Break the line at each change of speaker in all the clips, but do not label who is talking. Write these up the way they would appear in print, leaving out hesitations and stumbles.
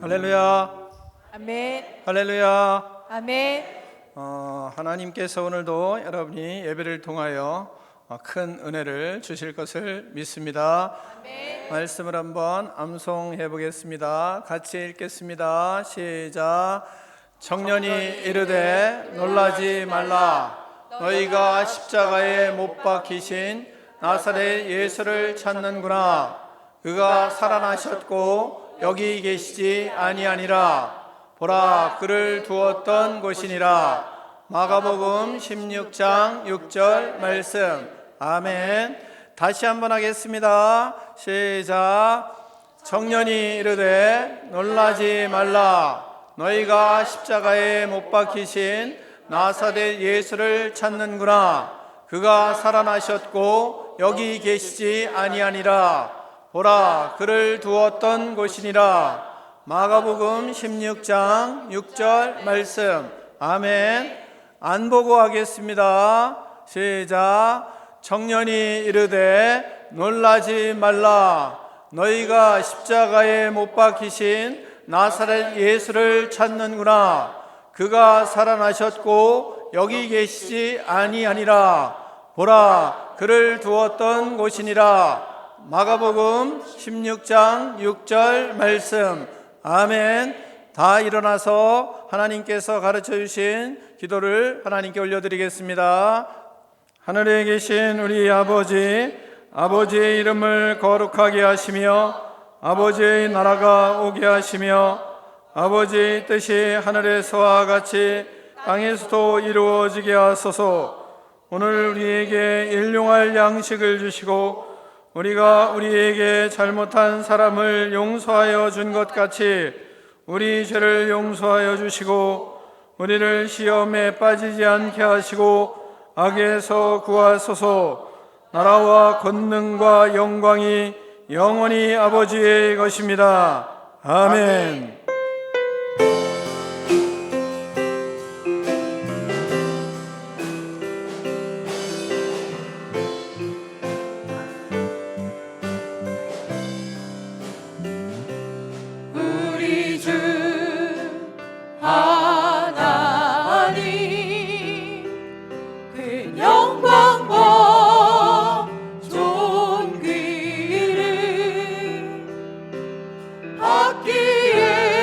할렐루야.
아멘.
할렐루야.
아멘.
하나님께서 오늘도 여러분이 예배를 통하여 큰 은혜를 주실 것을 믿습니다.
아멘.
말씀을 한번 암송해 보겠습니다. 같이 읽겠습니다. 시작. 청년이 이르되 놀라지 말라. 너희가 십자가에 못 박히신 나사렛 예수를 찾는구나. 그가 살아나셨고 여기 계시지 아니하니라. 보라, 그를 두었던 곳이니라. 마가복음 16장 6절 말씀. 아멘. 다시 한번 하겠습니다. 시작. 청년이 이르되 놀라지 말라. 너희가 십자가에 못 박히신 나사렛 예수를 찾는구나. 그가 살아나셨고 여기 계시지 아니하니라. 보라, 그를 두었던 곳이니라. 마가복음 16장 6절 말씀. 아멘. 안 보고 하겠습니다. 시작. 청년이 이르되 놀라지 말라. 너희가 십자가에 못 박히신 나사렛 예수를 찾는구나. 그가 살아나셨고 여기 계시지 아니하니라. 보라, 그를 두었던 곳이니라. 마가복음 16장 6절 말씀. 아멘. 다 일어나서 하나님께서 가르쳐 주신 기도를 하나님께 올려드리겠습니다. 하늘에 계신 우리 아버지의 이름을 거룩하게 하시며 아버지의 나라가 오게 하시며 아버지의 뜻이 하늘에서와 같이 땅에서도 이루어지게 하소서. 오늘 우리에게 일용할 양식을 주시고 우리가 우리에게 잘못한 사람을 용서하여 준 것 같이 우리 죄를 용서하여 주시고 우리를 시험에 빠지지 않게 하시고 악에서 구하소서. 나라와 권능과 영광이 영원히 아버지의 것입니다. 아멘.
우리 주 하나님, 그 영광과 존귀를 받기에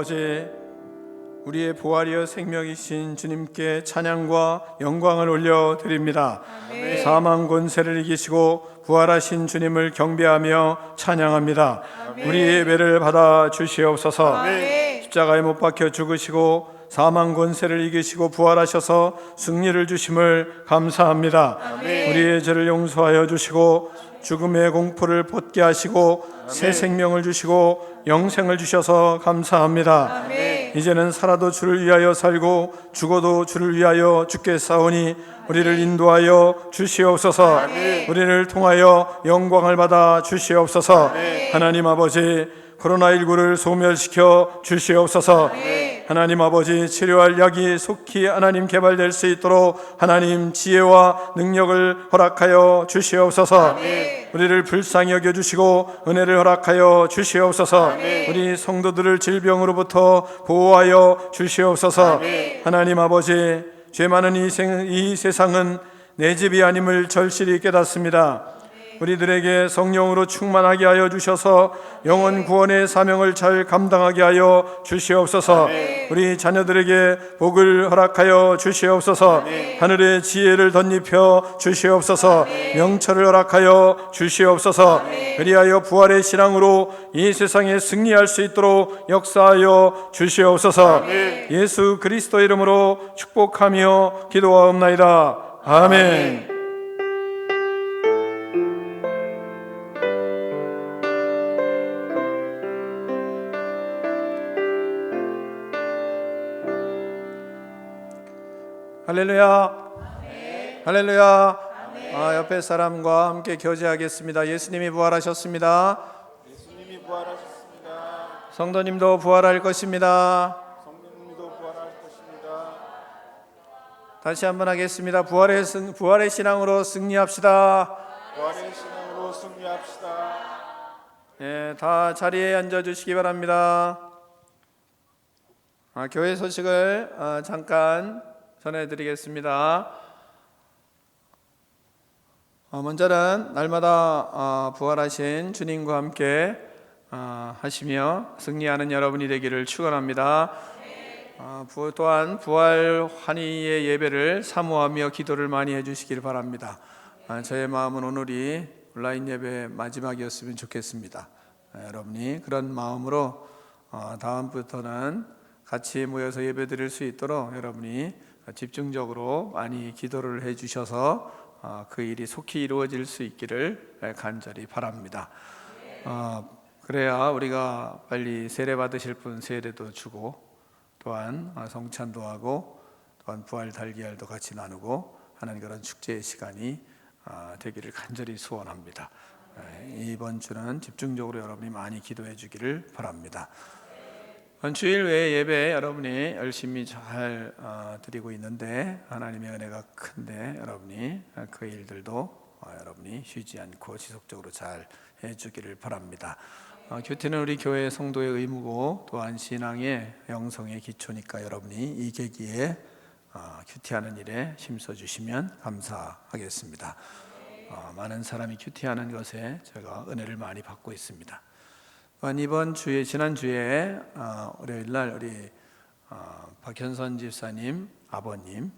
아버지, 우리의 부활이여 생명이신 주님께 찬양과 영광을 올려드립니다.
아멘.
사망 권세를 이기시고 부활하신 주님을 경배하며 찬양합니다. 우리의 예배를 받아 주시옵소서.
아멘.
십자가에 못 박혀 죽으시고 사망 권세를 이기시고 부활하셔서 승리를 주심을 감사합니다.
아멘.
우리의 죄를 용서하여 주시고 죽음의 공포를 벗게 하시고 새 생명을 주시고 영생을 주셔서 감사합니다.
아멘.
이제는 살아도 주를 위하여 살고 죽어도 주를 위하여 죽겠사오니 우리를 인도하여 주시옵소서. 우리를 통하여 영광을 받아 주시옵소서. 하나님 아버지, 코로나19를 소멸시켜 주시옵소서. 하나님 아버지, 치료할 약이 속히 하나님 개발될 수 있도록 하나님 지혜와 능력을 허락하여 주시옵소서. 우리를 불쌍히 여겨주시고 은혜를 허락하여 주시옵소서. 우리 성도들을 질병으로부터 보호하여 주시옵소서. 하나님 아버지, 죄 많은 이 세상은 내 집이 아님을 절실히 깨닫습니다. 우리들에게 성령으로 충만하게 하여 주셔서 영혼 구원의 사명을 잘 감당하게 하여 주시옵소서. 우리 자녀들에게 복을 허락하여 주시옵소서. 하늘의 지혜를 덧입혀 주시옵소서. 명철을 허락하여 주시옵소서. 그리하여 부활의 신앙으로 이 세상에 승리할 수 있도록 역사하여 주시옵소서. 예수 그리스도 이름으로 축복하며 기도하옵나이다. 아멘. 할렐루야. 할렐루야. 옆에 사람과 함께 교제하겠습니다. 예수님이 부활하셨습니다.
예수님이 부활하셨습니다.
성도님도 부활할 것입니다.
성령님도 부활할 것입니다.
다시 한번 하겠습니다. 부활의 신앙으로 승리합시다.
부활의 신앙으로 승리합시다.
예, 다 자리에 앉아 주시기 바랍니다. 교회 소식을 잠깐 전해드리겠습니다. 먼저는 날마다 부활하신 주님과 함께 하시며 승리하는 여러분이 되기를 축원합니다. 또한 부활 환희의 예배를 사모하며 기도를 많이 해주시기를 바랍니다. 저의 마음은 오늘이 온라인 예배 마지막이었으면 좋겠습니다. 여러분이 그런 마음으로 다음부터는 같이 모여서 예배 드릴 수 있도록 여러분이 집중적으로 많이 기도를 해주셔서 그 일이 속히 이루어질 수 있기를 간절히 바랍니다. 그래야 우리가 빨리 세례 받으실 분 세례도 주고 또한 성찬도 하고 또한 부활 달기알도 같이 나누고 하는 그런 축제의 시간이 되기를 간절히 소원합니다. 이번 주는 집중적으로 여러분이 많이 기도해 주기를 바랍니다. 주일 외에 예배 여러분이 열심히 잘 드리고 있는데 하나님의 은혜가 큰데 여러분이 그 일들도 여러분이 쉬지 않고 지속적으로 잘 해주기를 바랍니다. 큐티는 우리 교회 성도의 의무고 또한 신앙의 영성의 기초니까 여러분이 이 계기에 큐티하는 일에 힘써주시면 감사하겠습니다. 많은 사람이 큐티하는 것에 제가 은혜를 많이 받고 있습니다. 이번 주에 지난주에 월요일날 우리 박현선 집사님 아버님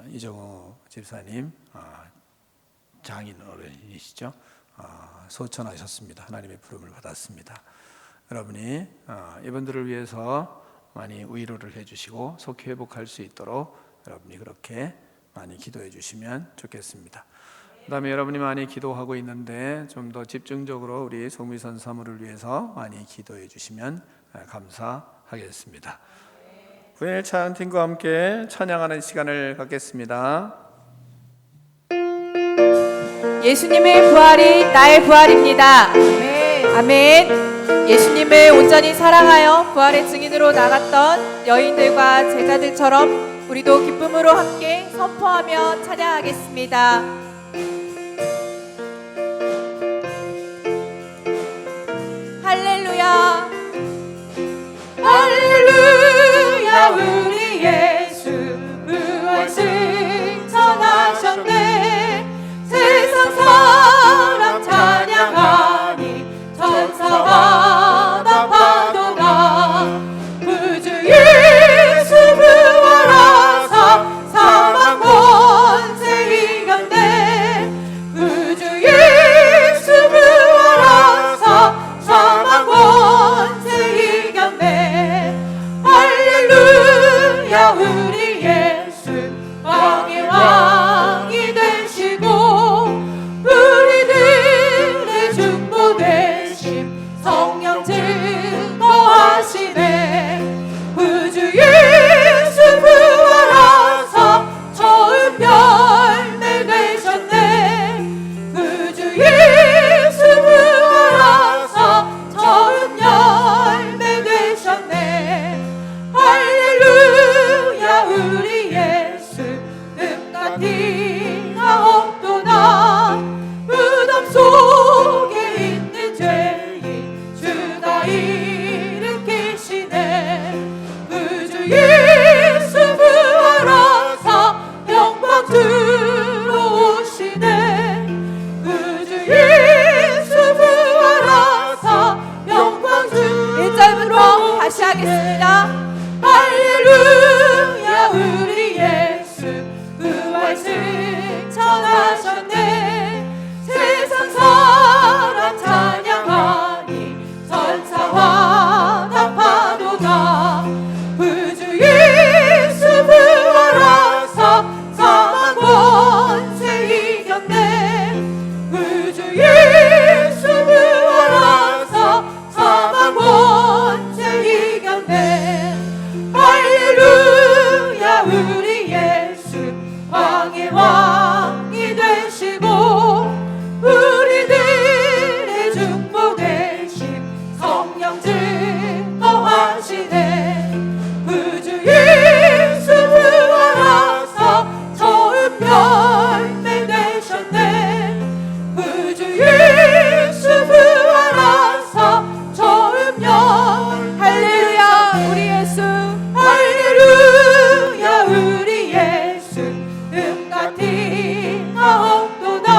이정우 집사님 장인 어른이시죠. 소천하셨습니다. 하나님의 부름을 받았습니다. 여러분이 이분들을 위해서 많이 위로를 해주시고 속히 회복할 수 있도록 여러분이 그렇게 많이 기도해 주시면 좋겠습니다. 그 다음에 여러분이 많이 기도하고 있는데 좀 더 집중적으로 우리 송미선 사무를 위해서 많이 기도해 주시면 감사하겠습니다. 부인의 찬양팀과 함께 찬양하는 시간을 갖겠습니다.
예수님의 부활이 나의 부활입니다. 아멘. 아멘. 예수님을 온전히 사랑하여 부활의 증인으로 나갔던 여인들과 제자들처럼 우리도 기쁨으로 함께 선포하며 찬양하겠습니다. 할렐루야. 할렐루야. 우리 예수 부활 승천하셨네. 세상 사람 찬양하니 천사마다 파도가 되심 성령 증거하시네 구주 예수 부활하사 처음 열매 되셨네 구주 예수 부활하사 처음 열매 되셨네 할렐루야 우리 예수 흠같이가 없도다 무덤 속에 있는 죄인 주가 일으키시네 구주 예수 부활하사 영광 들어오시네 구주 예수 부활하사 영광 들어오시네 1절부터 다시 하겠습니다 할렐루야 우리 예수 부활 승천하셨네 세상 사람 찬양하니 천사와 답하도다 구주 예수 부활하사 사망 권세 이겼네 구주 예수 부활하사 사망 권세 이겼네 할렐루야 우리 예수 왕의 왕이 되시고 우리들의 중보 되심 성령 증거하시네 구주 예수 부활하사 처음 열매 되셨네 구주 예수 부활하사 처음 열 할렐루야 우리 예수 할렐루야 우리 예수 흠같이가 없도다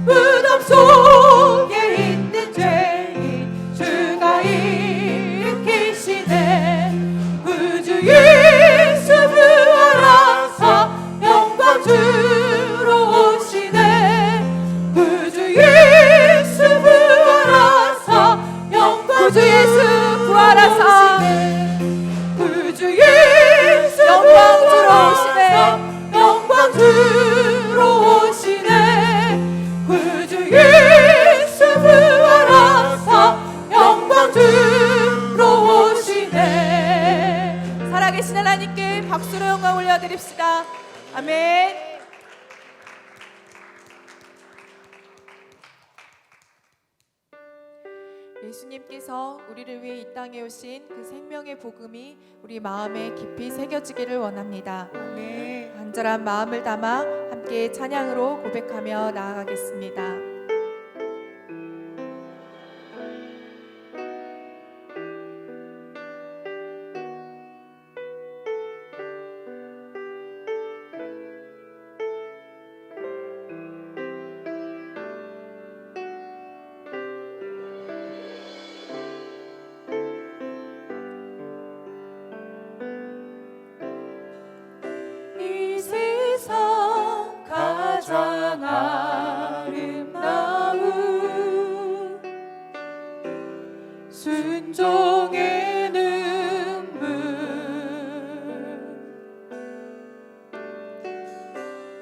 무덤 속에 있는 죄인 주가 일으키시네 구주 예수 부활하사 영광 들어오시네 구주 예수 부활하사 영광 구주 예수 부활하사 구주 예수 영광 들어오시네 영광 들어오시네 구주 예수 부활하사 영광 들어오시네 살아계신 하나님께 박수로 영광 올려드립시다 아멘. 예수님께서 우리를 위해 이 땅에 오신 그 생명의 복음이 우리 마음에 깊이 새겨지기를 원합니다. 간절한 마음을 담아 함께 찬양으로 고백하며 나아가겠습니다. 이 세상 가장 아름다운 순종의 눈물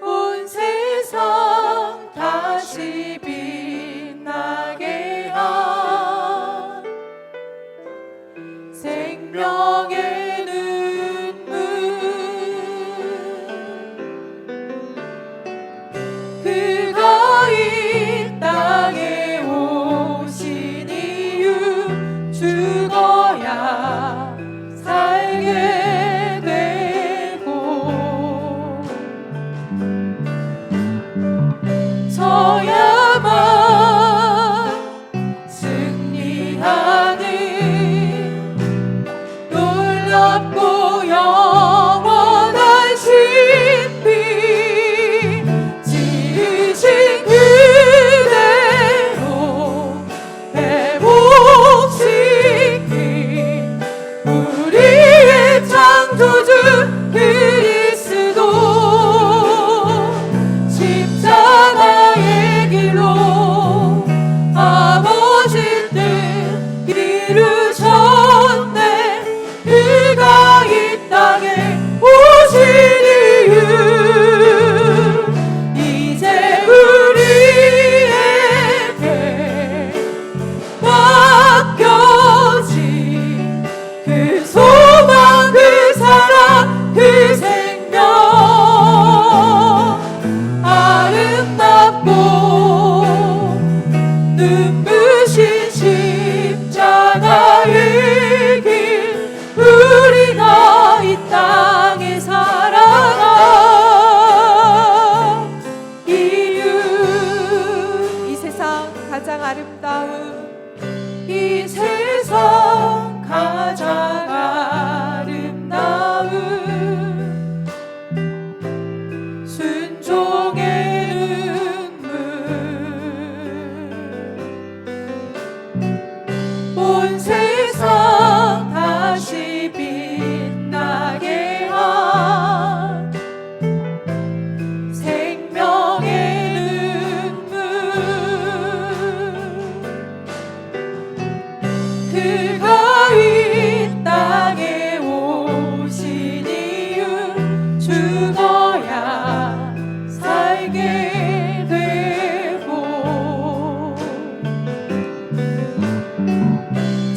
온 세상 다시 빛나게 한 생명의 눈물 그가 이 땅에 오신 이유 죽어 주신 십자가의 길 우리가 이 땅에 살아가 이 세상 가장 아름다운 이 세상 가장 아름다운 순종의 눈물 온 세상 다시 빛나게 한 생명의 눈물 그가 이 땅에 오신 이유 죽어야 살게 되고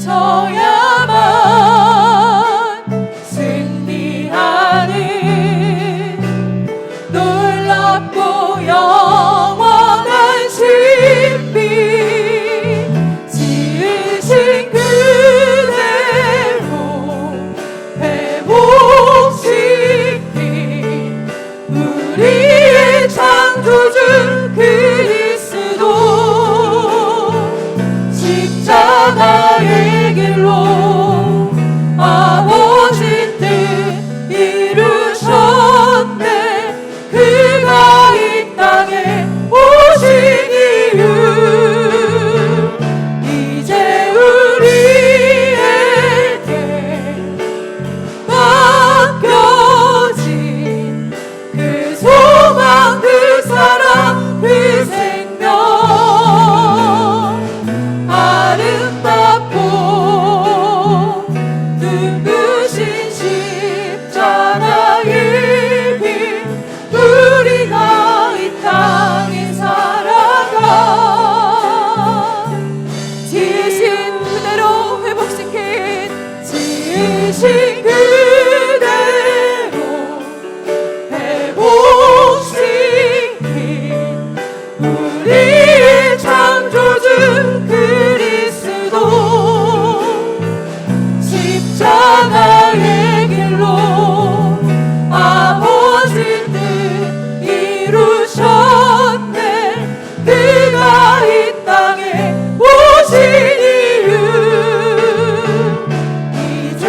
져야만 승리하는 놀랍고 영원한 신비 지으신 그대로 회복시킨 우리의 창조주 그리스도 십자가의 길로 아버지 뜻 이루셨네 그가 이 땅에 오신 이유 이제 우리에게 맡겨진 그 소망 그 사랑 그 생명 아름답고 눈부신 십자가의 길 우리가 이 땅에 살아가 지으신 그대로 회복시킨 지으신 그대로 회복시킨 우리의 창조주 그리스도 십자가의 길로 아버지 뜻 이루셨네 그가 이 땅에 오신 이유 이제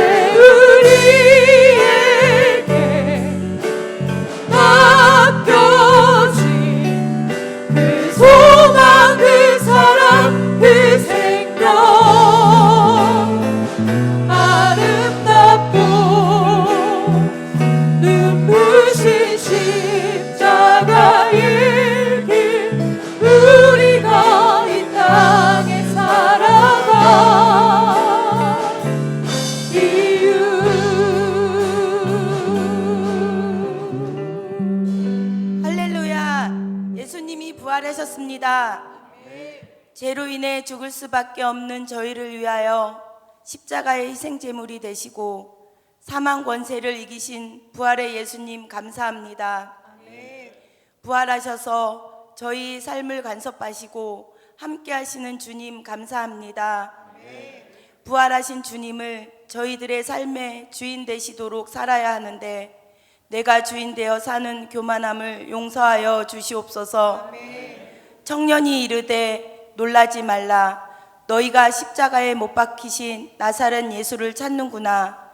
우리에게 맡겨진 그 소망 그 사랑 그 생명 아름답고 눈부신 십자가의 길 우리가 이 땅에 살아가 이유
할렐루야. 예수님이 부활하셨습니다. 죄로 인해 죽을 수밖에 없는 저희를 위하여 십자가의 희생 제물이 되시고 사망 권세를 이기신 부활의 예수님 감사합니다. 부활하셔서 저희 삶을 간섭하시고 함께 하시는 주님 감사합니다. 부활하신 주님을 저희들의 삶의 주인 되시도록 살아야 하는데 내가 주인 되어 사는 교만함을 용서하여 주시옵소서. 청년이 이르되 놀라지 말라. 너희가 십자가에 못 박히신 나사렛 예수를 찾는구나.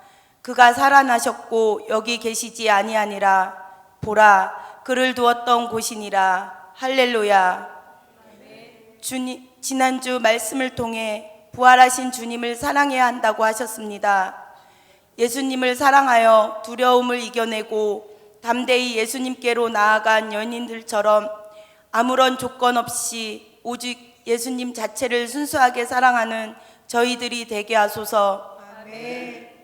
그가 살아나셨고 여기 계시지 아니하니라. 보라, 그를 두었던 곳이니라. 할렐루야. 주님, 지난주 말씀을 통해 부활하신 주님을 사랑해야 한다고 하셨습니다. 예수님을 사랑하여 두려움을 이겨내고 담대히 예수님께로 나아간 연인들처럼 아무런 조건 없이 오직 예수님 자체를 순수하게 사랑하는 저희들이 되게 하소서.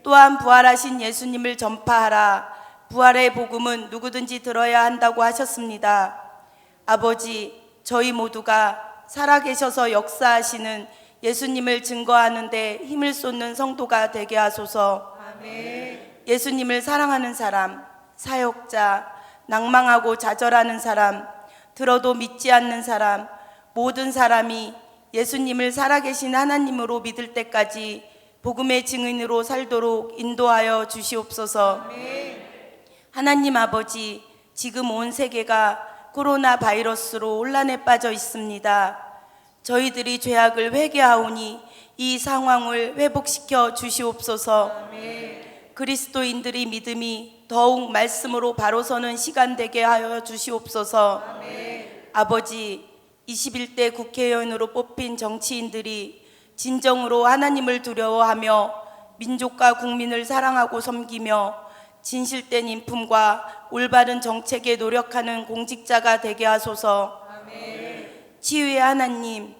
또한 부활하신 예수님을 전파하라. 부활의 복음은 누구든지 들어야 한다고 하셨습니다. 아버지, 저희 모두가 살아계셔서 역사하시는 예수님을 증거하는 데 힘을 쏟는 성도가 되게 하소서. 예수님을 사랑하는 사람, 사역자, 낭망하고 좌절하는 사람, 들어도 믿지 않는 사람, 모든 사람이 예수님을 살아계신 하나님으로 믿을 때까지 복음의 증인으로 살도록 인도하여 주시옵소서. 하나님 아버지, 지금 온 세계가 코로나 바이러스로 혼란에 빠져 있습니다. 저희들이 죄악을 회개하오니 이 상황을 회복시켜 주시옵소서. 그리스도인들의 믿음이 더욱 말씀으로 바로 서는 시간 되게 하여 주시옵소서. 아버지, 21대 국회의원으로 뽑힌 정치인들이 진정으로 하나님을 두려워하며 민족과 국민을 사랑하고 섬기며 진실된 인품과 올바른 정책에 노력하는 공직자가 되게 하소서. 치유의 하나님,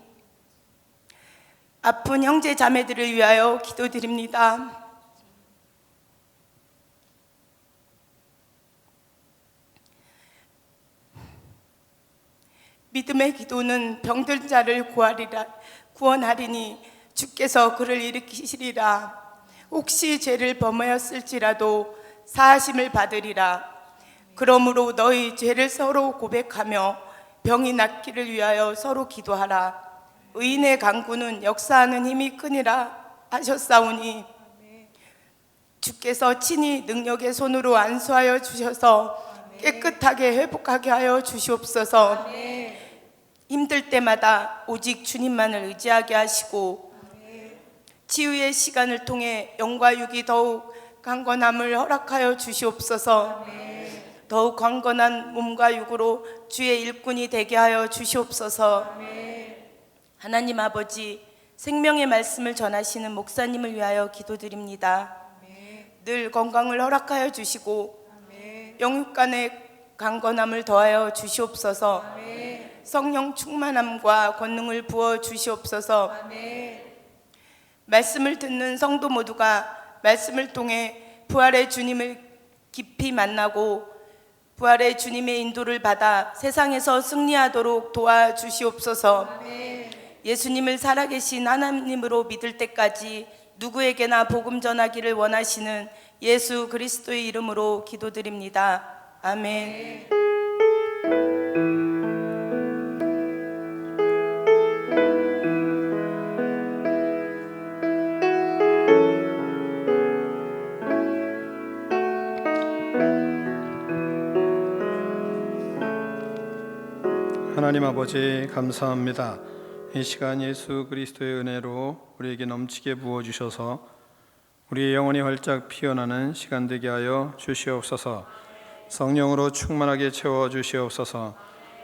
아픈 형제 자매들을 위하여 기도드립니다. 믿음의 기도는 병든 자를 구원하리니 주께서 그를 일으키시리라. 혹시 죄를 범하였을지라도 사하심을 받으리라. 그러므로 너희 죄를 서로 고백하며 병이 낫기를 위하여 서로 기도하라. 의인의 간구는 역사하는 힘이 크니라 하셨사오니 주께서 친히 능력의 손으로 안수하여 주셔서 깨끗하게 회복하게 하여 주시옵소서. 힘들 때마다 오직 주님만을 의지하게 하시고 치유의 시간을 통해 영과 육이 더욱 강건함을 허락하여 주시옵소서. 더욱 강건한 몸과 육으로 주의 일꾼이 되게 하여 주시옵소서. 하나님 아버지, 생명의 말씀을 전하시는 목사님을 위하여 기도드립니다. 늘 건강을 허락하여 주시고 영육간의 강건함을 더하여 주시옵소서. 성령 충만함과 권능을 부어 주시옵소서. 말씀을 듣는 성도 모두가 말씀을 통해 부활의 주님을 깊이 만나고 부활의 주님의 인도를 받아 세상에서 승리하도록 도와주시옵소서. 예수님을 살아계신 하나님으로 믿을 때까지 누구에게나 복음 전하기를 원하시는 예수 그리스도의 이름으로 기도드립니다. 아멘.
하나님 아버지, 감사합니다. 이 시간 예수 그리스도의 은혜로 우리에게 넘치게 부어주셔서 우리의 영혼이 활짝 피어나는 시간 되게 하여 주시옵소서. 성령으로 충만하게 채워주시옵소서.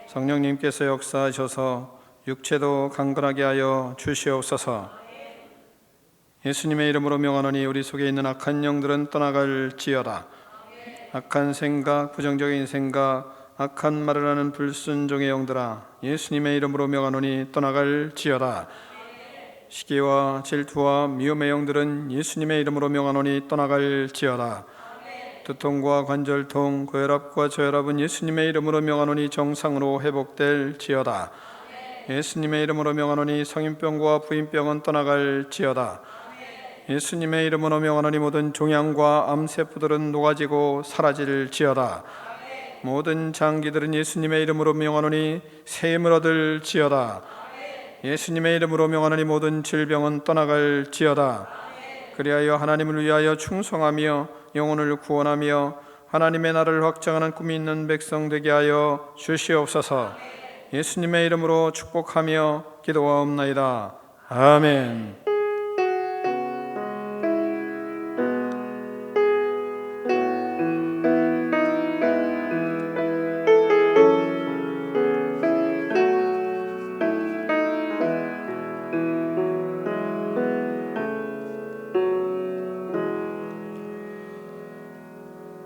성령님께서 역사하셔서 육체도 강건하게 하여 주시옵소서. 예수님의 이름으로 명하노니 우리 속에 있는 악한 영들은 떠나갈지어다. 악한 생각, 부정적인 생각, 악한 말을 하는 불순종의 영들아, 예수님의 이름으로 명하노니 떠나갈지어다. 시기와 질투와 미움의 영들은 예수님의 이름으로 명하노니 떠나갈지어다. 두통과 관절통, 고혈압과 저혈압은 예수님의 이름으로 명하노니 정상으로 회복될지어다. 예수님의 이름으로 명하노니 성인병과 부인병은 떠나갈지어다. 예수님의 이름으로 명하노니 모든 종양과 암세포들은 녹아지고 사라질지어다. 모든 장기들은 예수님의 이름으로 명하노니 새 힘을 얻을지어다. 예수님의 이름으로 명하노니 모든 질병은 떠나갈지어다. 그리하여 하나님을 위하여 충성하며 영혼을 구원하며 하나님의 나라를 확장하는 꿈이 있는 백성 되게 하여 주시옵소서. 예수님의 이름으로 축복하며 기도하옵나이다. 아멘.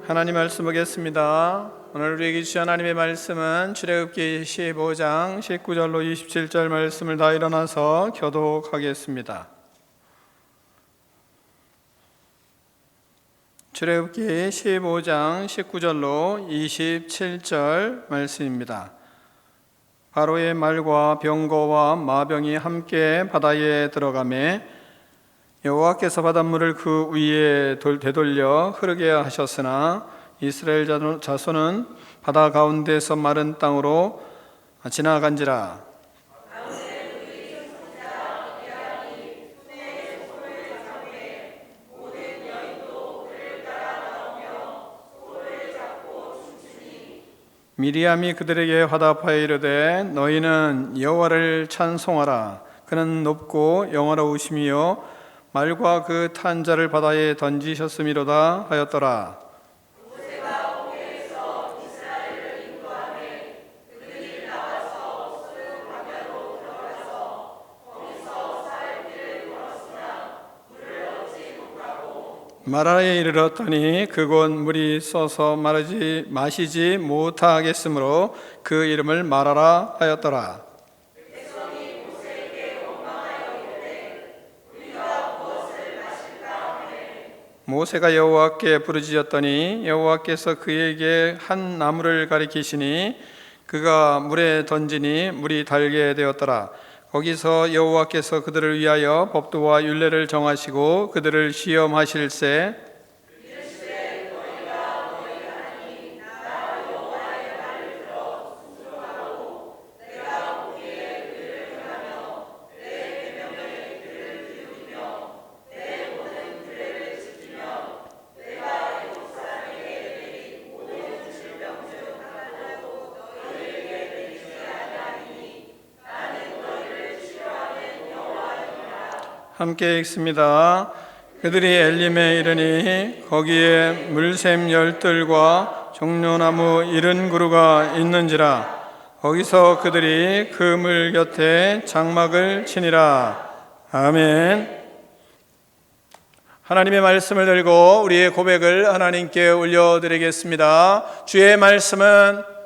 하나님 말씀 보겠습니다. 오늘 우리에게 주신 하나님의 말씀은 출애굽기 15장 19절로 27절 말씀을 다 일어나서 교독하겠습니다. 출애굽기 15장 19절로 27절 말씀입니다. 바로의 말과 병거와 마병이 함께 바다에 들어가매 여호와께서 바닷물을 그 위에 되돌려 흐르게 하셨으나 이스라엘 자손은 바다 가운데서 마른 땅으로 지나간지라. 미리암이 그들에게 화답하여 이르되 너희는 여호와를 찬송하라. 그는 높고 영화로우시며 말과 그 탄 자를 바다에 던지셨음이로다 하였더라. 마라에 이르렀더니 그곳 물이 쏘서 마시지 못하겠으므로 그 이름을 마라라 하였더라. 모세가 여호와께 부르짖었더니 여호와께서 그에게 한 나무를 가리키시니 그가 물에 던지니 물이 달게 되었더라. 거기서 여호와께서 그들을 위하여 법도와 율례를 정하시고 그들을 시험하실세 함께 읽습니다. 그들이 엘림에 이르니 거기에 물샘 열들과 종려나무 70그루가 있는지라. 거기서 그들이 그 물 곁에 장막을 치니라. 아멘. 하나님의 말씀을 들고 우리의 고백을 하나님께 올려드리겠습니다. 주의 말씀은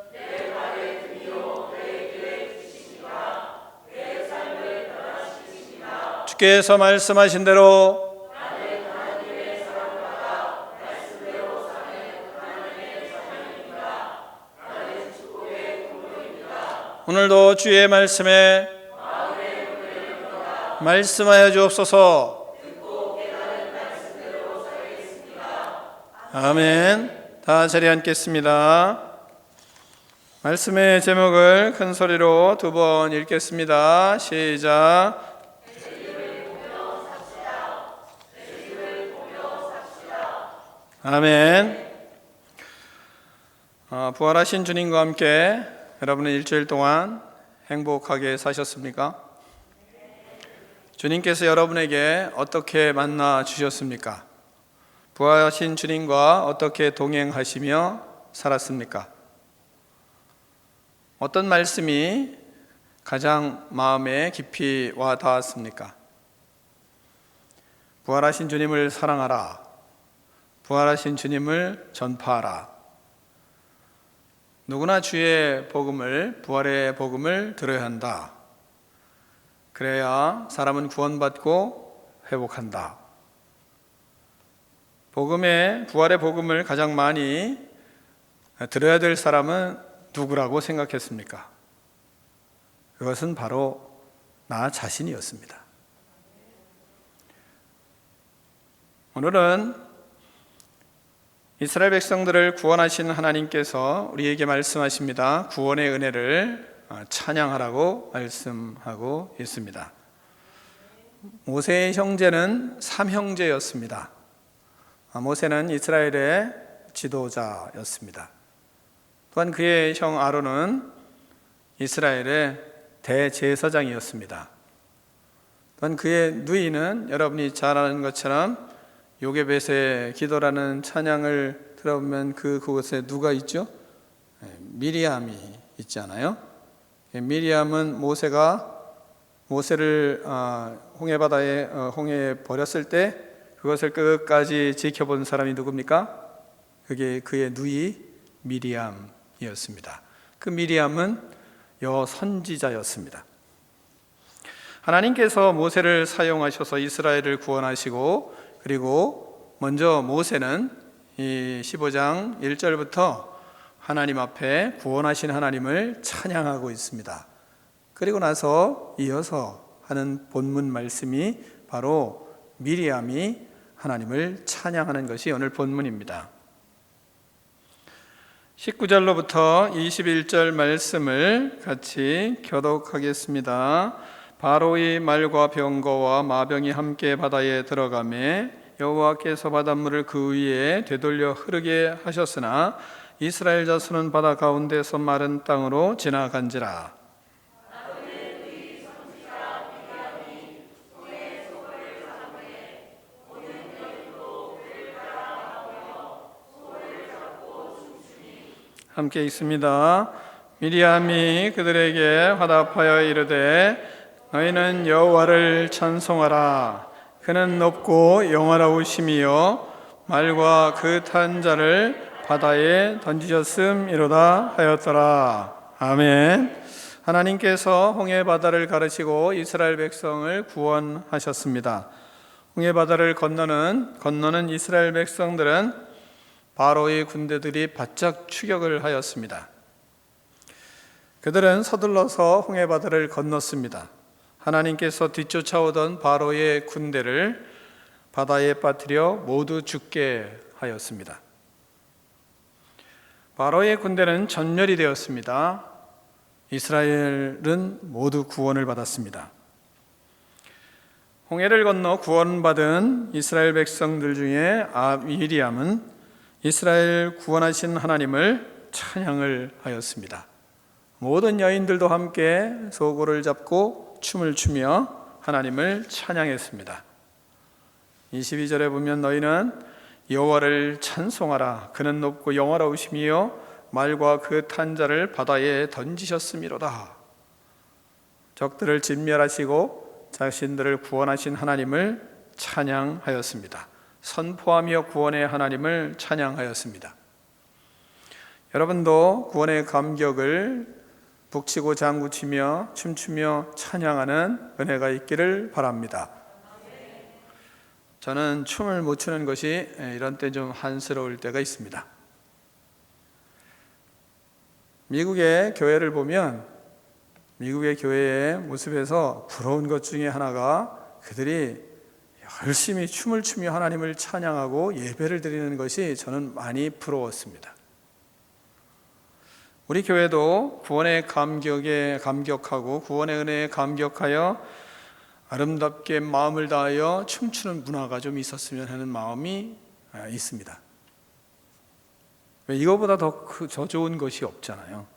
주께서 말씀하신 대로 오늘도 주의 말씀에 말씀하여 주옵소서. 아멘. 다 자리에 앉겠습니다. 말씀의 제목을 큰 소리로 2번 읽겠습니다. 시작. 아멘. 부활하신 주님과 함께 여러분은 일주일 동안 행복하게 사셨습니까? 주님께서 여러분에게 어떻게 만나 주셨습니까? 부활하신 주님과 어떻게 동행하시며 살았습니까? 어떤 말씀이 가장 마음에 깊이 와 닿았습니까? 부활하신 주님을 사랑하라. 부활하신 주님을 전파하라. 누구나 주의 복음을, 부활의 복음을 들어야 한다. 그래야 사람은 구원받고 회복한다. 부활의 복음을 가장 많이 들어야 될 사람은 누구라고 생각했습니까? 그것은 바로 나 자신이었습니다. 오늘은 이스라엘 백성들을 구원하신 하나님께서 우리에게 말씀하십니다. 구원의 은혜를 찬양하라고 말씀하고 있습니다. 모세의 형제는 3형제였습니다. 모세는 이스라엘의 지도자였습니다. 또한 그의 형 아론은 이스라엘의 대제사장이었습니다. 또한 그의 누이는 여러분이 잘 아는 것처럼 요게벳의 기도라는 찬양을 들어보면 그곳에 누가 있죠? 미리암이 있잖아요. 미리암은 모세를 홍해에 버렸을 때 그것을 끝까지 지켜본 사람이 누굽니까? 그게 그의 누이 미리암이었습니다. 그 미리암은 여선지자였습니다. 하나님께서 모세를 사용하셔서 이스라엘을 구원하시고, 그리고 먼저 모세는 이 15장 1절부터 하나님 앞에 구원하신 하나님을 찬양하고 있습니다. 그리고 나서 이어서 하는 본문 말씀이 바로 미리암이 하나님을 찬양하는 것이 오늘 본문입니다. 19절로부터 21절 말씀을 같이 교독하겠습니다. 바로의 말과 병거와 마병이 함께 바다에 들어가매 여호와께서 바닷물을 그 위에 되돌려 흐르게 하셨으나 이스라엘 자손은 바다 가운데서 마른 땅으로 지나간지라. 함께 있습니다. 미리암이 그들에게 화답하여 이르되 너희는 여호와를 찬송하라. 그는 높고 영화로우심이요 말과 그 탄 자를 바다에 던지셨음이로다 하였더라. 아멘. 하나님께서 홍해 바다를 가르시고 이스라엘 백성을 구원하셨습니다. 홍해 바다를 건너는 이스라엘 백성들은 바로의 군대들이 바짝 추격을 하였습니다. 그들은 서둘러서 홍해 바다를 건넜습니다. 하나님께서 뒤쫓아오던 바로의 군대를 바다에 빠뜨려 모두 죽게 하였습니다. 바로의 군대는 전멸이 되었습니다. 이스라엘은 모두 구원을 받았습니다. 홍해를 건너 구원받은 이스라엘 백성들 중에 미리암은 이스라엘 구원하신 하나님을 찬양을 하였습니다. 모든 여인들도 함께 소고를 잡고 춤을 추며 하나님을 찬양했습니다. 22절에 보면 너희는 여호와를 찬송하라. 그는 높고 영화로우심이요 말과 그 탄 자를 바다에 던지셨음이로다. 적들을 진멸하시고 자신들을 구원하신 하나님을 찬양하였습니다. 선포하며 구원의 하나님을 찬양하였습니다. 여러분도 구원의 감격을 북치고 장구치며 춤추며 찬양하는 은혜가 있기를 바랍니다. 저는 춤을 못 추는 것이 이런 때 좀 한스러울 때가 있습니다. 미국의 교회를 보면 미국의 교회의 모습에서 부러운 것 중에 하나가 그들이 열심히 춤을 추며 하나님을 찬양하고 예배를 드리는 것이 저는 많이 부러웠습니다. 우리 교회도 구원의 감격에 감격하고 구원의 은혜에 감격하여 아름답게 마음을 다하여 춤추는 문화가 좀 있었으면 하는 마음이 있습니다. 이거보다 더 좋은 것이 없잖아요.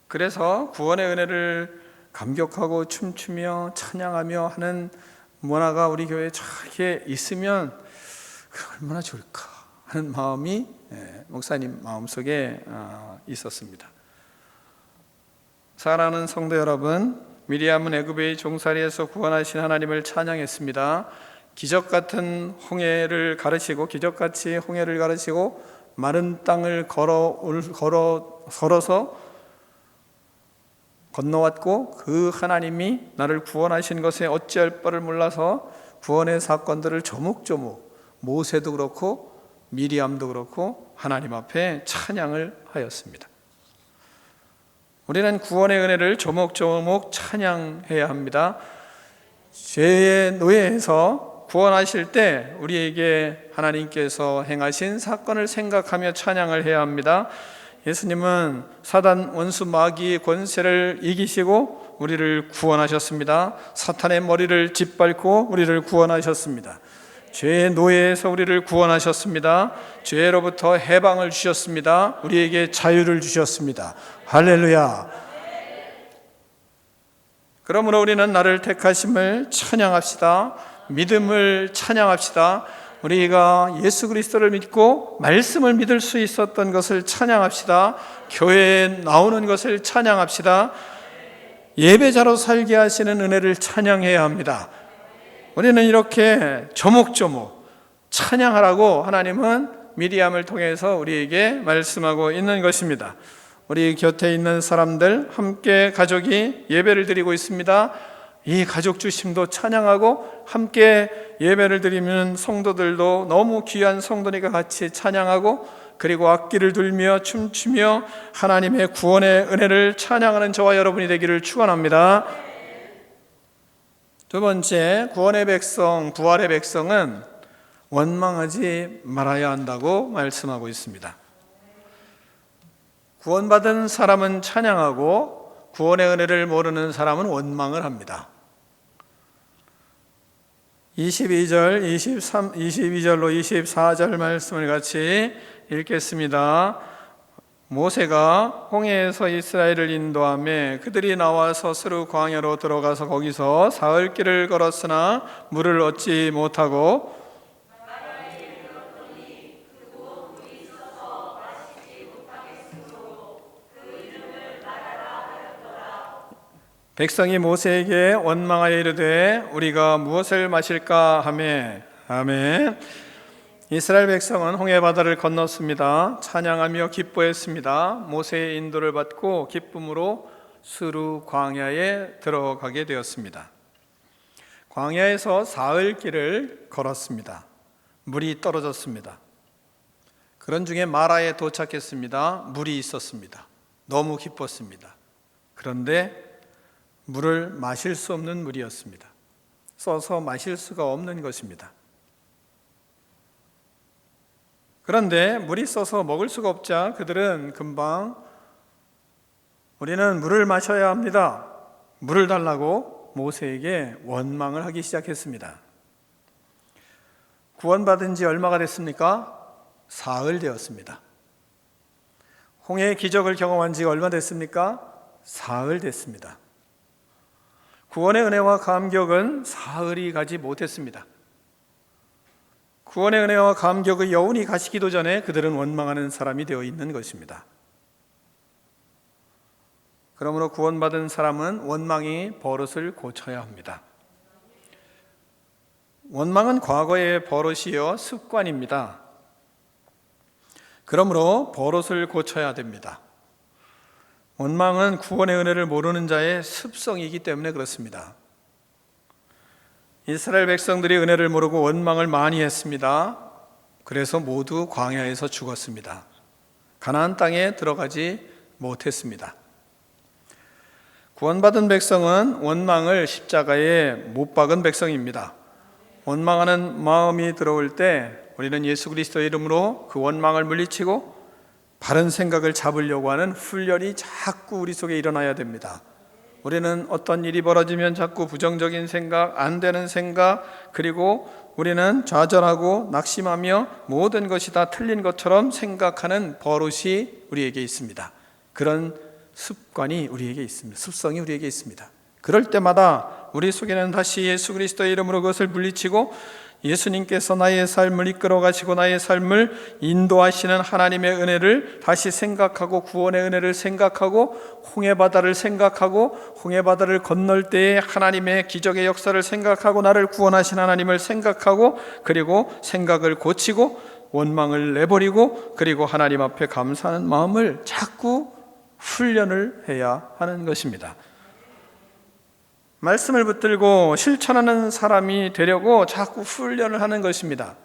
그래서 구원의 은혜를 감격하고 춤추며 찬양하며 하는 문화가 우리 교회에 저렇게 있으면 얼마나 좋을까 하는 마음이 목사님 마음속에 있었습니다. 사랑하는 성도 여러분, 미리암은 애굽의 종살이에서 구원하신 하나님을 찬양했습니다. 기적같은 홍해를 가르시고 기적같이 홍해를 가르시고 마른 땅을 걸어서 건너왔고 그 하나님이 나를 구원하신 것에 어찌할 바를 몰라서 구원의 사건들을 조목조목 모세도 그렇고 미리암도 그렇고 하나님 앞에 찬양을 하였습니다. 우리는 구원의 은혜를 조목조목 찬양해야 합니다. 죄의 노예에서 구원하실 때 우리에게 하나님께서 행하신 사건을 생각하며 찬양을 해야 합니다. 예수님은 사단 원수 마귀의 권세를 이기시고 우리를 구원하셨습니다. 사탄의 머리를 짓밟고 우리를 구원하셨습니다. 죄의 노예에서 우리를 구원하셨습니다. 죄로부터 해방을 주셨습니다. 우리에게 자유를 주셨습니다. 할렐루야. 그러므로 우리는 나를 택하심을 찬양합시다. 믿음을 찬양합시다. 우리가 예수 그리스도를 믿고 말씀을 믿을 수 있었던 것을 찬양합시다. 교회에 나오는 것을 찬양합시다. 예배자로 살게 하시는 은혜를 찬양해야 합니다. 우리는 이렇게 조목조목 찬양하라고 하나님은 미리암을 통해서 우리에게 말씀하고 있는 것입니다. 우리 곁에 있는 사람들 함께 가족이 예배를 드리고 있습니다. 이 가족 주심도 찬양하고 함께 예배를 드리면 성도들도 너무 귀한 성도니까 같이 찬양하고 그리고 악기를 들며 춤추며 하나님의 구원의 은혜를 찬양하는 저와 여러분이 되기를 축원합니다. 두 번째, 구원의 백성, 부활의 백성은 원망하지 말아야 한다고 말씀하고 있습니다. 구원받은 사람은 찬양하고 구원의 은혜를 모르는 사람은 원망을 합니다. 22절로 24절 말씀을 같이 읽겠습니다. 모세가 홍해에서 이스라엘을 인도하며 그들이 나와 서스루 광야로 들어가서 거기서 사흘 길을 걸었으나 물을 얻지 못하고 백성이 모세에게 원망하여 이르되 우리가 무엇을 마실까 하매 아멘. 이스라엘 백성은 홍해 바다를 건넜습니다. 찬양하며 기뻐했습니다. 모세의 인도를 받고 기쁨으로 스루 광야에 들어가게 되었습니다. 광야에서 사흘 길을 걸었습니다. 물이 떨어졌습니다. 그런 중에 마라에 도착했습니다. 물이 있었습니다. 너무 기뻤습니다. 그런데 물을 마실 수 없는 물이었습니다. 써서 마실 수가 없는 것입니다. 그런데 물이 써서 먹을 수가 없자 그들은 금방 우리는 물을 마셔야 합니다. 물을 달라고 모세에게 원망을 하기 시작했습니다. 구원받은 지 얼마가 됐습니까? 사흘 되었습니다. 홍해의 기적을 경험한 지 얼마 됐습니까? 사흘 됐습니다. 구원의 은혜와 감격은 사흘이 가지 못했습니다. 구원의 은혜와 감격의 여운이 가시기도 전에 그들은 원망하는 사람이 되어 있는 것입니다. 그러므로 구원받은 사람은 원망이 버릇을 고쳐야 합니다. 원망은 과거의 버릇이요 습관입니다. 그러므로 버릇을 고쳐야 됩니다. 원망은 구원의 은혜를 모르는 자의 습성이기 때문에 그렇습니다. 이스라엘 백성들이 은혜를 모르고 원망을 많이 했습니다. 그래서 모두 광야에서 죽었습니다. 가나안 땅에 들어가지 못했습니다. 구원받은 백성은 원망을 십자가에 못 박은 백성입니다. 원망하는 마음이 들어올 때 우리는 예수 그리스도의 이름으로 그 원망을 물리치고 바른 생각을 잡으려고 하는 훈련이 자꾸 우리 속에 일어나야 됩니다. 우리는 어떤 일이 벌어지면 자꾸 부정적인 생각, 안 되는 생각, 그리고 우리는 좌절하고 낙심하며 모든 것이 다 틀린 것처럼 생각하는 버릇이 우리에게 있습니다. 그런 습관이 우리에게 있습니다. 습성이 우리에게 있습니다. 그럴 때마다 우리 속에는 다시 예수 그리스도의 이름으로 그것을 물리치고 예수님께서 나의 삶을 이끌어 가시고 나의 삶을 인도하시는 하나님의 은혜를 다시 생각하고 구원의 은혜를 생각하고 홍해바다를 생각하고 홍해바다를 건널 때의 하나님의 기적의 역사를 생각하고 나를 구원하신 하나님을 생각하고 그리고 생각을 고치고 원망을 내버리고 그리고 하나님 앞에 감사하는 마음을 자꾸 훈련을 해야 하는 것입니다. 말씀을 붙들고 실천하는 사람이 되려고 자꾸 훈련을 하는 것입니다.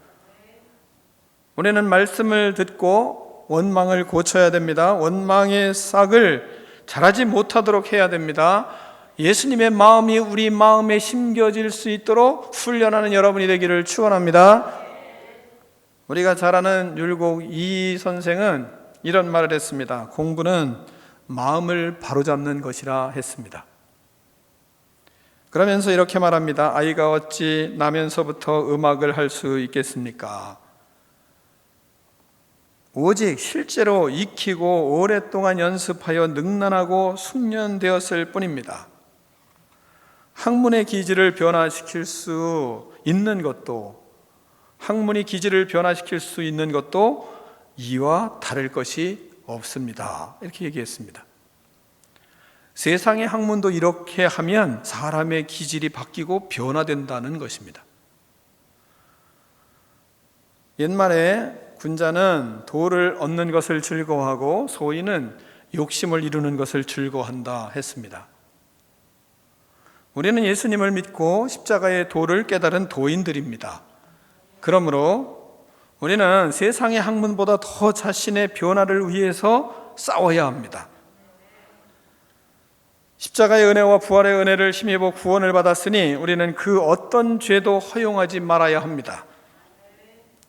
우리는 말씀을 듣고 원망을 고쳐야 됩니다. 원망의 싹을 자라지 못하도록 해야 됩니다. 예수님의 마음이 우리 마음에 심겨질 수 있도록 훈련하는 여러분이 되기를 축원합니다. 우리가 잘 아는 율곡 이 선생은 이런 말을 했습니다. 공부는 마음을 바로잡는 것이라 했습니다. 그러면서 이렇게 말합니다. 아이가 어찌 나면서부터 음악을 할 수 있겠습니까? 오직 실제로 익히고 오랫동안 연습하여 능란하고 숙련되었을 뿐입니다. 학문의 기질을 변화시킬 수 있는 것도 학문이 기질을 변화시킬 수 있는 것도 이와 다를 것이 없습니다. 이렇게 얘기했습니다. 세상의 학문도 이렇게 하면 사람의 기질이 바뀌고 변화된다는 것입니다. 옛말에 군자는 돌을 얻는 것을 즐거워하고 소인은 욕심을 이루는 것을 즐거워한다 했습니다. 우리는 예수님을 믿고 십자가의 도를 깨달은 도인들입니다. 그러므로 우리는 세상의 학문보다 더 자신의 변화를 위해서 싸워야 합니다. 십자가의 은혜와 부활의 은혜를 힘입어 구원을 받았으니 우리는 그 어떤 죄도 허용하지 말아야 합니다.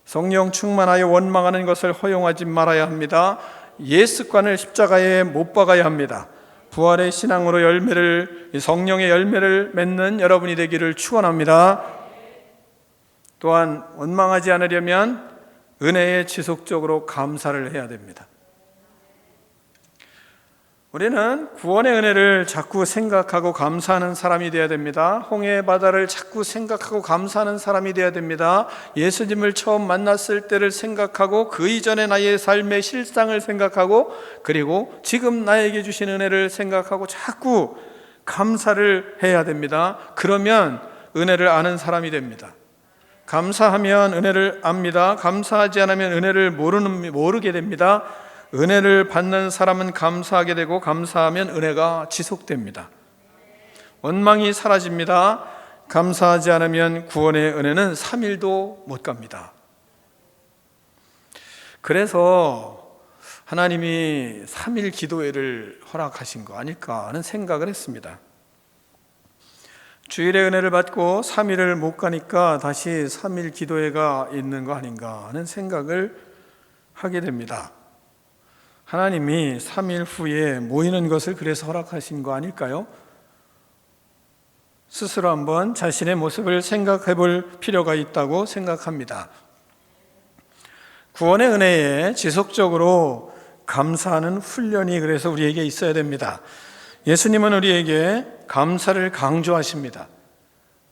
성령 충만하여 원망하는 것을 허용하지 말아야 합니다. 옛 습관을 십자가에 못 박아야 합니다. 부활의 신앙으로 성령의 열매를 맺는 여러분이 되기를 축원합니다. 또한 원망하지 않으려면 은혜에 지속적으로 감사를 해야 됩니다. 우리는 구원의 은혜를 자꾸 생각하고 감사하는 사람이 되어야 됩니다. 홍해 바다를 자꾸 생각하고 감사하는 사람이 되어야 됩니다. 예수님을 처음 만났을 때를 생각하고 그 이전의 나의 삶의 실상을 생각하고 그리고 지금 나에게 주신 은혜를 생각하고 자꾸 감사를 해야 됩니다. 그러면 은혜를 아는 사람이 됩니다. 감사하면 은혜를 압니다. 감사하지 않으면 은혜를 모르게 됩니다. 은혜를 받는 사람은 감사하게 되고 감사하면 은혜가 지속됩니다. 원망이 사라집니다. 감사하지 않으면 구원의 은혜는 3일도 못 갑니다. 그래서 하나님이 3일 기도회를 허락하신 거 아닐까 하는 생각을 했습니다. 주일의 은혜를 받고 3일을 못 가니까 다시 3일 기도회가 있는 거 아닌가 하는 생각을 하게 됩니다. 하나님이 3일 후에 모이는 것을 그래서 허락하신 거 아닐까요? 스스로 한번 자신의 모습을 생각해 볼 필요가 있다고 생각합니다. 구원의 은혜에 지속적으로 감사하는 훈련이 그래서 우리에게 있어야 됩니다. 예수님은 우리에게 감사를 강조하십니다.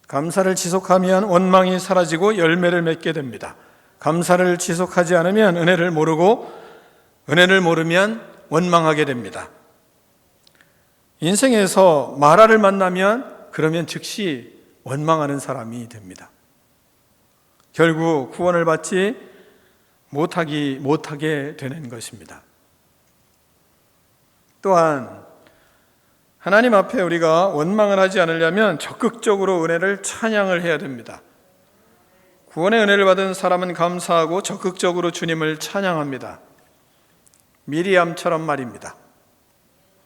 감사를 지속하면 원망이 사라지고 열매를 맺게 됩니다. 감사를 지속하지 않으면 은혜를 모르고 은혜를 모르면 원망하게 됩니다. 인생에서 마라를 만나면 그러면 즉시 원망하는 사람이 됩니다. 결국 구원을 받지 못하게 되는 것입니다. 또한 하나님 앞에 우리가 원망을 하지 않으려면 적극적으로 은혜를 찬양을 해야 됩니다. 구원의 은혜를 받은 사람은 감사하고 적극적으로 주님을 찬양합니다. 미리암처럼 말입니다.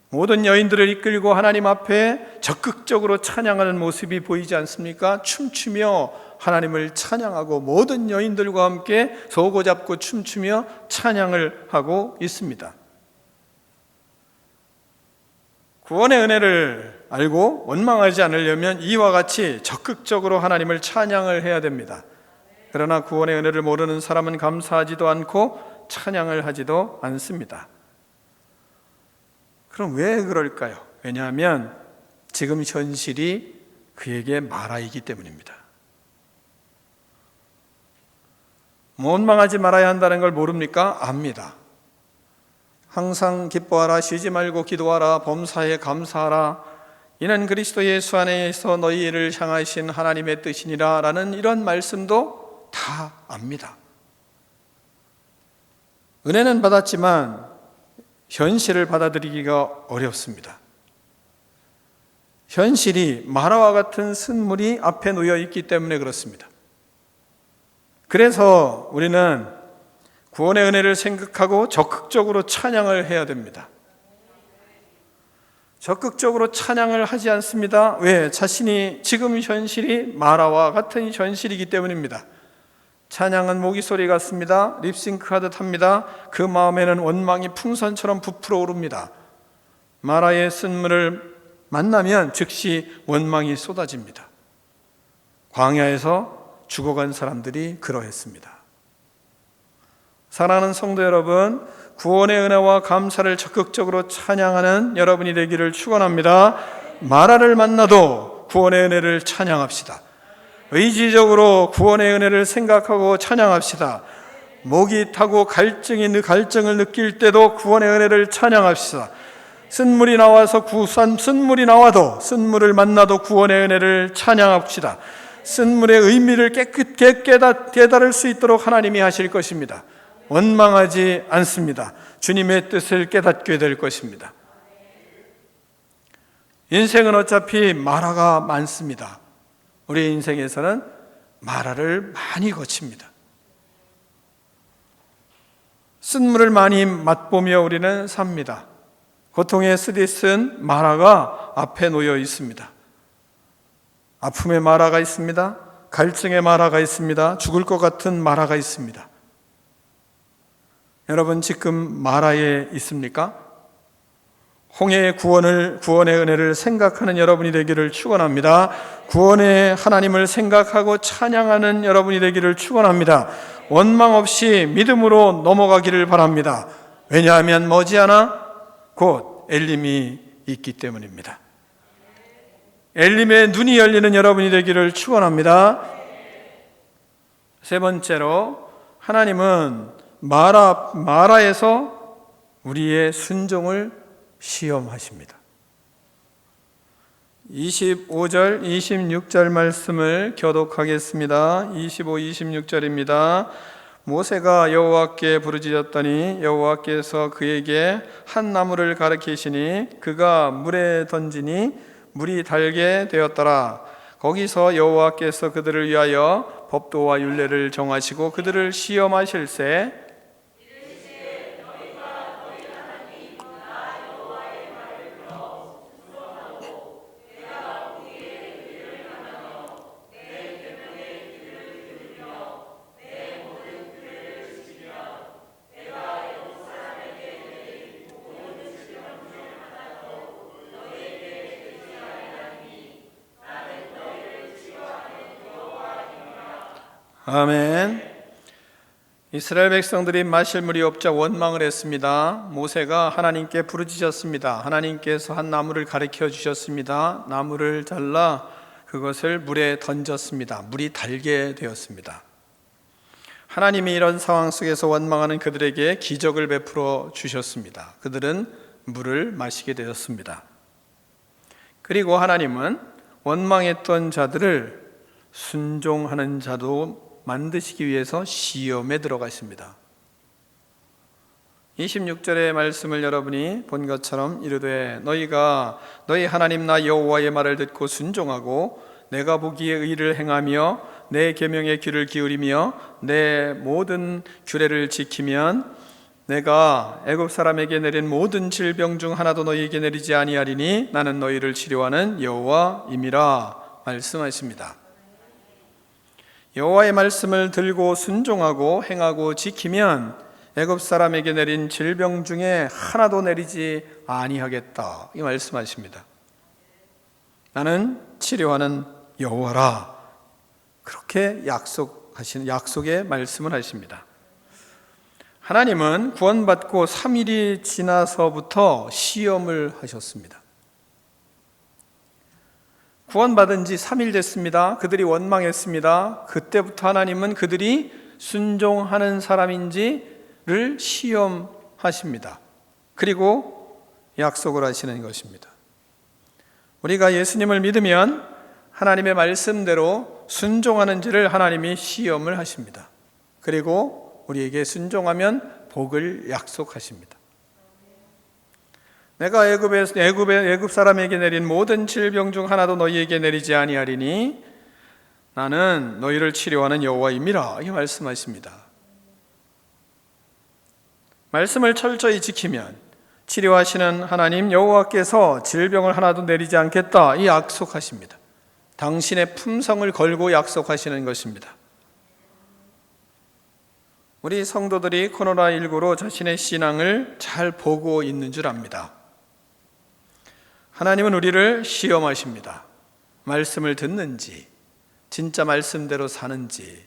모든 여인들을 이끌고 하나님 앞에 적극적으로 찬양하는 모습이 보이지 않습니까? 춤추며 하나님을 찬양하고 모든 여인들과 함께 서고 잡고 춤추며 찬양을 하고 있습니다. 구원의 은혜를 알고 원망하지 않으려면 이와 같이 적극적으로 하나님을 찬양을 해야 됩니다. 그러나 구원의 은혜를 모르는 사람은 감사하지도 않고 찬양을 하지도 않습니다. 그럼 왜 그럴까요? 왜냐하면 지금 현실이 그에게 마라이기 때문입니다. 원망하지 말아야 한다는 걸 모릅니까? 압니다. 항상 기뻐하라, 쉬지 말고 기도하라, 범사에 감사하라, 이는 그리스도 예수 안에서 너희를 향하신 하나님의 뜻이니라 라는 이런 말씀도 다 압니다. 은혜는 받았지만 현실을 받아들이기가 어렵습니다. 현실이 마라와 같은 쓴물이 앞에 놓여 있기 때문에 그렇습니다. 그래서 우리는 구원의 은혜를 생각하고 적극적으로 찬양을 해야 됩니다. 적극적으로 찬양을 하지 않습니다. 왜? 자신이 지금 현실이 마라와 같은 현실이기 때문입니다. 찬양은 모기 소리 같습니다. 립싱크 하듯 합니다. 그 마음에는 원망이 풍선처럼 부풀어 오릅니다. 마라의 쓴물을 만나면 즉시 원망이 쏟아집니다. 광야에서 죽어간 사람들이 그러했습니다. 사랑하는 성도 여러분, 구원의 은혜와 감사를 적극적으로 찬양하는 여러분이 되기를 축원합니다. 마라를 만나도 구원의 은혜를 찬양합시다. 의지적으로 구원의 은혜를 생각하고 찬양합시다. 목이 타고 갈증을 느낄 때도 구원의 은혜를 찬양합시다. 쓴물이 나와도 쓴물을 만나도 구원의 은혜를 찬양합시다. 쓴물의 의미를 깨끗게 깨달을 수 있도록 하나님이 하실 것입니다. 원망하지 않습니다. 주님의 뜻을 깨닫게 될 것입니다. 인생은 어차피 마라가 많습니다. 우리 인생에서는 마라를 많이 거칩니다. 쓴물을 많이 맛보며 우리는 삽니다. 고통의 쓰디쓴 마라가 앞에 놓여 있습니다. 아픔의 마라가 있습니다. 갈증의 마라가 있습니다. 죽을 것 같은 마라가 있습니다. 여러분 지금 마라에 있습니까? 홍해의 구원의 은혜를 생각하는 여러분이 되기를 축원합니다. 구원의 하나님을 생각하고 찬양하는 여러분이 되기를 축원합니다. 원망 없이 믿음으로 넘어가기를 바랍니다. 왜냐하면 머지않아 곧 엘림이 있기 때문입니다. 엘림의 눈이 열리는 여러분이 되기를 축원합니다. 세 번째로 하나님은 마라에서 우리의 순종을 시험하십니다. 25절, 26절 말씀을 교독하겠습니다. 25, 26절입니다. 모세가 여호와께 부르짖었더니 여호와께서 그에게 한 나무를 가리키시니 그가 물에 던지니 물이 달게 되었더라. 거기서 여호와께서 그들을 위하여 법도와 율례를 정하시고 그들을 시험하실세 아멘. 이스라엘 백성들이 마실 물이 없자 원망을 했습니다. 모세가 하나님께 부르짖었습니다. 하나님께서 한 나무를 가르쳐 주셨습니다. 나무를 잘라 그것을 물에 던졌습니다. 물이 달게 되었습니다. 하나님이 이런 상황 속에서 원망하는 그들에게 기적을 베풀어 주셨습니다. 그들은 물을 마시게 되었습니다. 그리고 하나님은 원망했던 자들을 순종하는 자도 만드시기 위해서 시험에 들어가 있습니다. 26절의 말씀을 여러분이 본 것처럼 이르되 너희가 너희 하나님 나 여호와의 말을 듣고 순종하고 내가 보기에 의를 행하며 내 계명에 귀를 기울이며 내 모든 규례를 지키면 내가 애굽 사람에게 내린 모든 질병 중 하나도 너희에게 내리지 아니하리니 나는 너희를 치료하는 여호와임이라 말씀하십니다. 여호와의 말씀을 들고 순종하고 행하고 지키면 애굽 사람에게 내린 질병 중에 하나도 내리지 아니하겠다 이 말씀하십니다. 나는 치료하는 여호와라 그렇게 약속의 말씀을 하십니다. 하나님은 구원받고 3일이 지나서부터 시험을 하셨습니다. 구원받은 지 3일 됐습니다. 그들이 원망했습니다. 그때부터 하나님은 그들이 순종하는 사람인지를 시험하십니다. 그리고 약속을 하시는 것입니다. 우리가 예수님을 믿으면 하나님의 말씀대로 순종하는지를 하나님이 시험을 하십니다. 그리고 우리에게 순종하면 복을 약속하십니다. 내가 애굽 사람에게 내린 모든 질병 중 하나도 너희에게 내리지 아니하리니 나는 너희를 치료하는 여호와임이라 이 말씀하십니다. 말씀을 철저히 지키면 치료하시는 하나님 여호와께서 질병을 하나도 내리지 않겠다 이 약속하십니다. 당신의 품성을 걸고 약속하시는 것입니다. 우리 성도들이 코로나19로 자신의 신앙을 잘 보고 있는 줄 압니다. 하나님은 우리를 시험하십니다. 말씀을 듣는지, 진짜 말씀대로 사는지,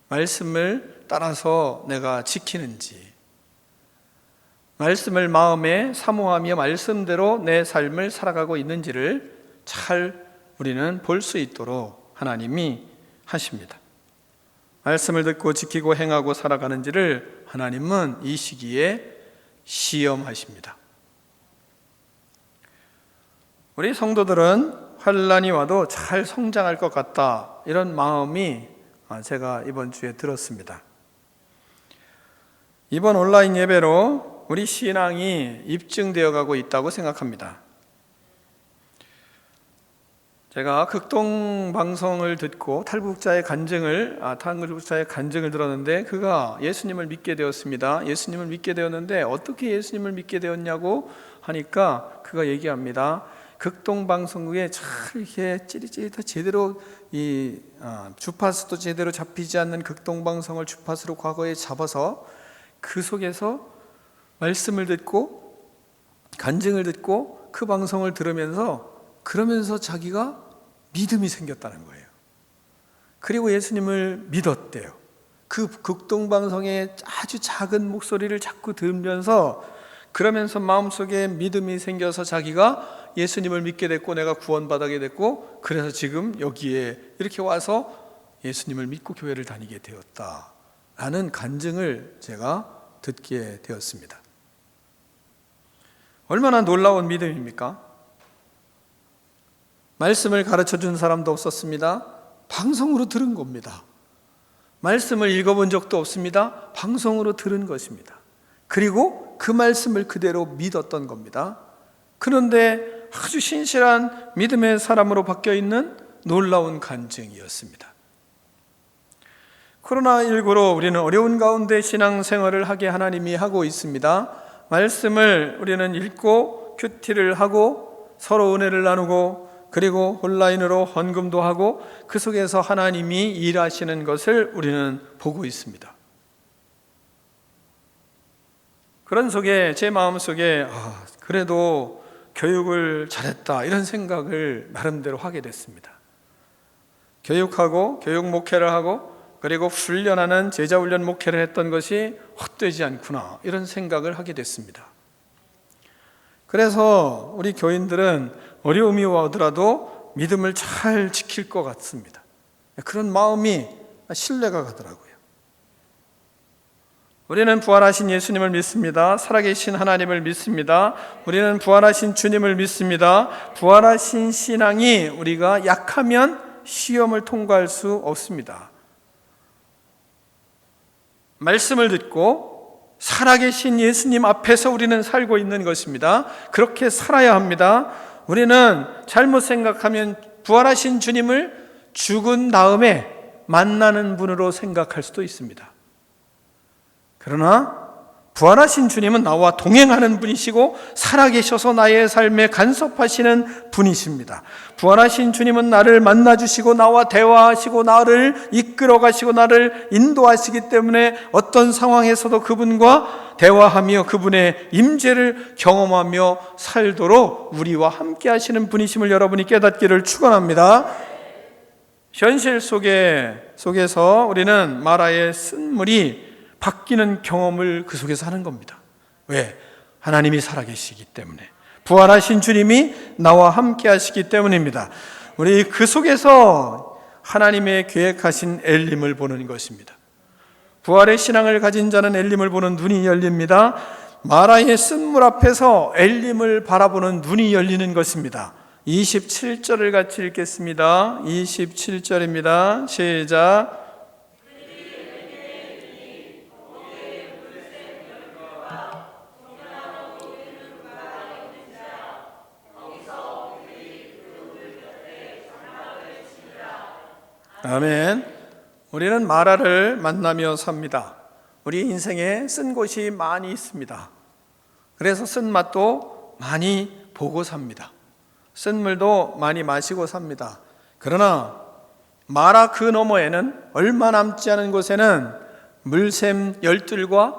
말씀을 따라서 내가 지키는지, 말씀을 마음에 사모하며 말씀대로 내 삶을 살아가고 있는지를 잘 우리는 볼 수 있도록 하나님이 하십니다. 말씀을 듣고 지키고 행하고 살아가는지를 하나님은 이 시기에 시험하십니다. 우리 성도들은 환난이 와도 잘 성장할 것 같다 이런 마음이 제가 이번 주에 들었습니다. 이번 온라인 예배로 우리 신앙이 입증되어 가고 있다고 생각합니다. 제가 극동 방송을 듣고 탈북자의 간증을 들었는데 그가 예수님을 믿게 되었습니다. 예수님을 믿게 되었는데 어떻게 예수님을 믿게 되었냐고 하니까 그가 얘기합니다. 극동 방송국에 잘 이렇게 찌릿찌릿 제대로 이 주파수도 제대로 잡히지 않는 극동 방송을 주파수로 과거에 잡아서 그 속에서 말씀을 듣고 간증을 듣고 그 방송을 그러면서 자기가 믿음이 생겼다는 거예요. 그리고 예수님을 믿었대요. 그 극동방송의 아주 작은 목소리를 자꾸 들으면서 그러면서 마음속에 믿음이 생겨서 자기가 예수님을 믿게 됐고 내가 구원받게 됐고 그래서 지금 여기에 이렇게 와서 예수님을 믿고 교회를 다니게 되었다라는 간증을 제가 듣게 되었습니다. 얼마나 놀라운 믿음입니까? 말씀을 가르쳐 준 사람도 없었습니다. 방송으로 들은 겁니다. 말씀을 읽어본 적도 없습니다. 방송으로 들은 것입니다. 그리고 그 말씀을 그대로 믿었던 겁니다. 그런데 아주 신실한 믿음의 사람으로 바뀌어 있는 놀라운 간증이었습니다. 코로나19로 우리는 어려운 가운데 신앙생활을 하게 하나님이 하고 있습니다. 말씀을 우리는 읽고 큐티를 하고 서로 은혜를 나누고 그리고 온라인으로 헌금도 하고 그 속에서 하나님이 일하시는 것을 우리는 보고 있습니다. 그런 속에 제 마음속에 그래도 교육을 잘했다 이런 생각을 나름대로 하게 됐습니다. 교육하고 교육 목회를 하고 그리고 훈련하는 제자훈련 목회를 했던 것이 헛되지 않구나 이런 생각을 하게 됐습니다. 그래서 우리 교인들은 어려움이 오더라도 믿음을 잘 지킬 것 같습니다. 그런 마음이 신뢰가 가더라고요. 우리는 부활하신 예수님을 믿습니다. 살아계신 하나님을 믿습니다. 우리는 부활하신 주님을 믿습니다. 부활하신 신앙이 우리가 약하면 시험을 통과할 수 없습니다. 말씀을 듣고 살아계신 예수님 앞에서 우리는 살고 있는 것입니다. 그렇게 살아야 합니다. 우리는 잘못 생각하면 부활하신 주님을 죽은 다음에 만나는 분으로 생각할 수도 있습니다. 그러나 부활하신 주님은 나와 동행하는 분이시고 살아계셔서 나의 삶에 간섭하시는 분이십니다. 부활하신 주님은 나를 만나주시고 나와 대화하시고 나를 이끌어가시고 나를 인도하시기 때문에 어떤 상황에서도 그분과 대화하며 그분의 임재를 경험하며 살도록 우리와 함께 하시는 분이심을 여러분이 깨닫기를 축원합니다. 현실 속에서 우리는 마라의 쓴물이 바뀌는 경험을 그 속에서 하는 겁니다. 왜? 하나님이 살아계시기 때문에, 부활하신 주님이 나와 함께 하시기 때문입니다. 우리 그 속에서 하나님의 계획하신 엘림을 보는 것입니다. 부활의 신앙을 가진 자는 엘림을 보는 눈이 열립니다. 마라의 쓴물 앞에서 엘림을 바라보는 눈이 열리는 것입니다. 27절을 같이 읽겠습니다. 27절입니다. 시작. 아멘. 우리는 마라를 만나며 삽니다. 우리 인생에 쓴 곳이 많이 있습니다. 그래서 쓴맛도 많이 보고 삽니다. 쓴물도 많이 마시고 삽니다. 그러나 마라 그 너머에는 얼마 남지 않은 곳에는 물샘 열들과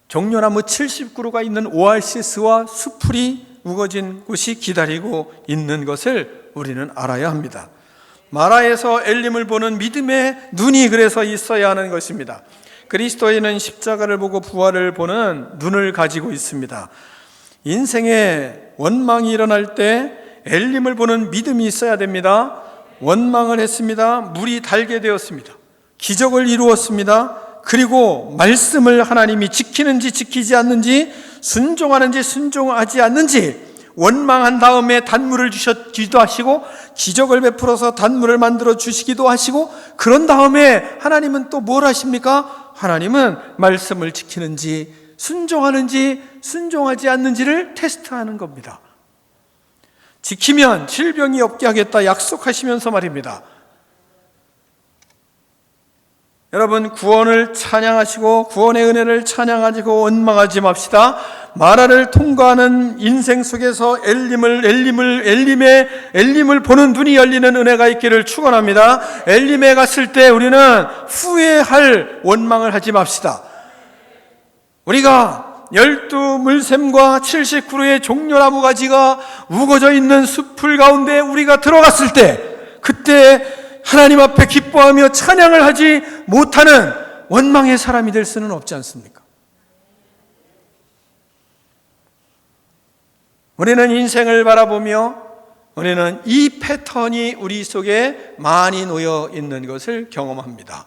종려나무 70그루가 있는 오아시스와 수풀이 우거진 곳이 기다리고 있는 것을 우리는 알아야 합니다. 마라에서 엘림을 보는 믿음의 눈이 그래서 있어야 하는 것입니다. 그리스도인은 십자가를 보고 부활을 보는 눈을 가지고 있습니다. 인생에 원망이 일어날 때 엘림을 보는 믿음이 있어야 됩니다. 원망을 했습니다. 물이 달게 되었습니다. 기적을 이루었습니다. 그리고 말씀을 하나님이 지키는지 지키지 않는지, 순종하는지 순종하지 않는지, 원망한 다음에 단물을 주시기도 하시고 기적을 베풀어서 단물을 만들어 주시기도 하시고, 그런 다음에 하나님은 또 뭘 하십니까? 하나님은 말씀을 지키는지 순종하는지 순종하지 않는지를 테스트하는 겁니다. 지키면 질병이 없게 하겠다 약속하시면서 말입니다. 여러분, 구원을 찬양하시고 구원의 은혜를 찬양하시고 원망하지 맙시다. 마라를 통과하는 인생 속에서 엘림을 보는 눈이 열리는 은혜가 있기를 축원합니다. 엘림에 갔을 때 우리는 후회할 원망을 하지 맙시다. 우리가 12 물샘과 70그루의 종려나무 가지가 우거져 있는 숲을 가운데 우리가 들어갔을 때, 그때 하나님 앞에 기뻐하며 찬양을 하지 못하는 원망의 사람이 될 수는 없지 않습니까? 우리는 인생을 바라보며 우리는 이 패턴이 우리 속에 많이 놓여 있는 것을 경험합니다.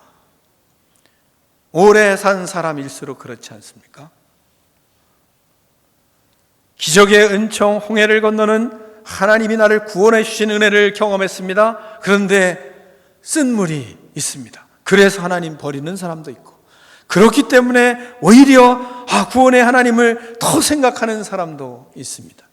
오래 산 사람일수록 그렇지 않습니까? 기적의 은총, 홍해를 건너는 하나님이 나를 구원해 주신 은혜를 경험했습니다. 그런데 쓴물이 있습니다. 그래서 하나님 버리는 사람도 있고, 그렇기 때문에 오히려 구원의 하나님을 더 생각하는 사람도 있습니다.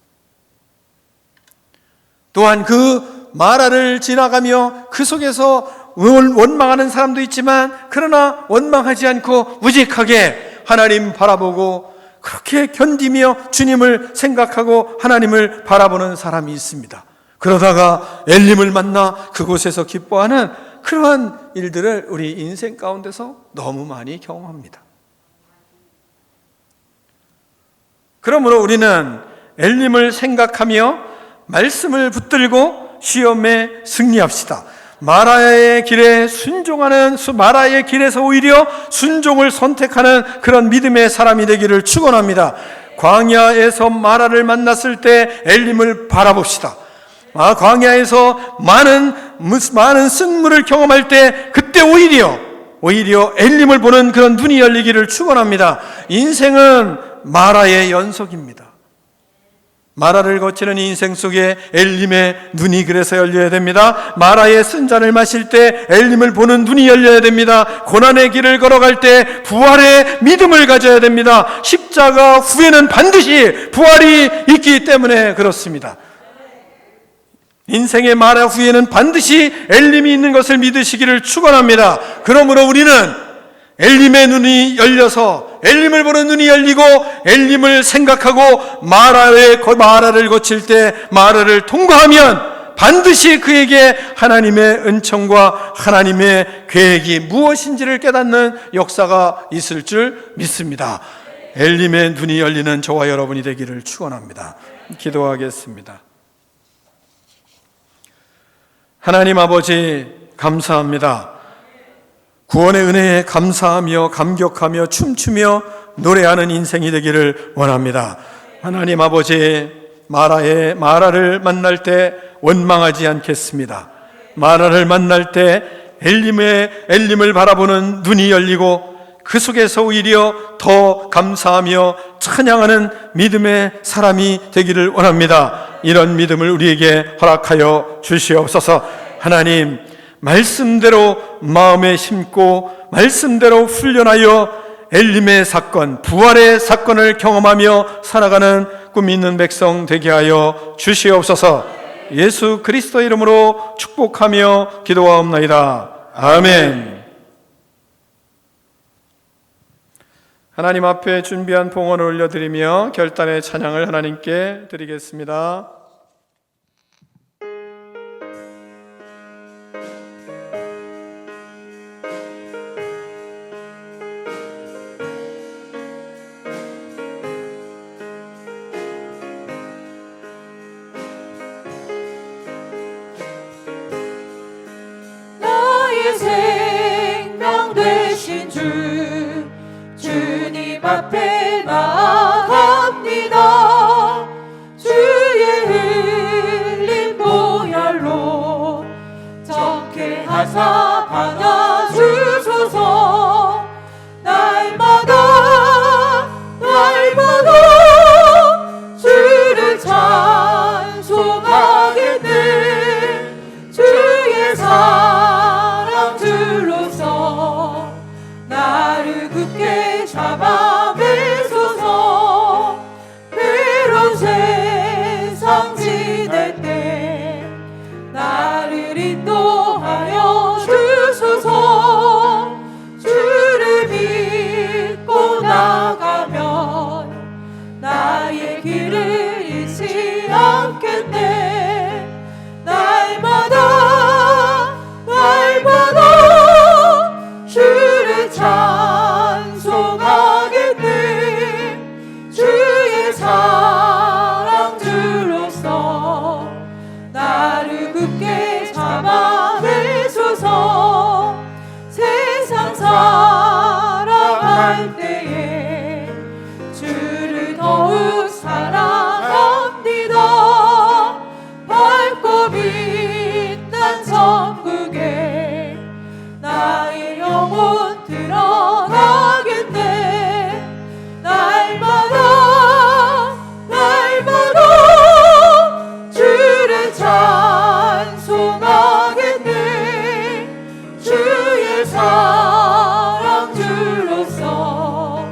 또한 그 마라를 지나가며 그 속에서 원망하는 사람도 있지만, 그러나 원망하지 않고 우직하게 하나님 바라보고 그렇게 견디며 주님을 생각하고 하나님을 바라보는 사람이 있습니다. 그러다가 엘림을 만나 그곳에서 기뻐하는 그러한 일들을 우리 인생 가운데서 너무 많이 경험합니다. 그러므로 우리는 엘림을 생각하며 말씀을 붙들고 시험에 승리합시다. 마라의 길에 순종하는, 마라의 길에서 오히려 순종을 선택하는 그런 믿음의 사람이 되기를 축원합니다. 광야에서 마라를 만났을 때 엘림을 바라봅시다. 광야에서 많은 쓴물을 경험할 때 그때 오히려 엘림을 보는 그런 눈이 열리기를 축원합니다. 인생은 마라의 연속입니다. 마라를 거치는 인생 속에 엘림의 눈이 그래서 열려야 됩니다. 마라의 쓴 잔을 마실 때 엘림을 보는 눈이 열려야 됩니다. 고난의 길을 걸어갈 때 부활의 믿음을 가져야 됩니다. 십자가 후에는 반드시 부활이 있기 때문에 그렇습니다. 인생의 마라 후에는 반드시 엘림이 있는 것을 믿으시기를 축원합니다. 그러므로 우리는 엘림의 눈이 열려서 엘림을 보는 눈이 열리고 엘림을 생각하고 마라를 거칠 때 마라를 통과하면 반드시 그에게 하나님의 은총과 하나님의 계획이 무엇인지를 깨닫는 역사가 있을 줄 믿습니다. 엘림의 눈이 열리는 저와 여러분이 되기를 축원합니다. 기도하겠습니다. 하나님 아버지, 감사합니다. 구원의 은혜에 감사하며 감격하며 춤추며 노래하는 인생이 되기를 원합니다. 하나님 아버지, 마라를 만날 때 원망하지 않겠습니다. 마라를 만날 때 엘림을 바라보는 눈이 열리고 그 속에서 오히려 더 감사하며 찬양하는 믿음의 사람이 되기를 원합니다. 이런 믿음을 우리에게 허락하여 주시옵소서. 하나님, 말씀대로 마음에 심고 말씀대로 훈련하여 엘림의 사건, 부활의 사건을 경험하며 살아가는 꿈 있는 백성 되게 하여 주시옵소서. 예수 그리스도 이름으로 축복하며 기도하옵나이다. 아멘. 하나님 앞에 준비한 봉헌을 올려드리며 결단의 찬양을 하나님께 드리겠습니다.
생명 되신 주님 앞에 나아갑니다. 주의 흘린 보혈로 정케하사 받아주소서. 날마다 주를 찬송하게 된 주의 사랑 들로서 나를 굳게 잡아매소서. 괴로운 세상 지낼 때 나를 인도하여 주소서. 그 사랑 줄로서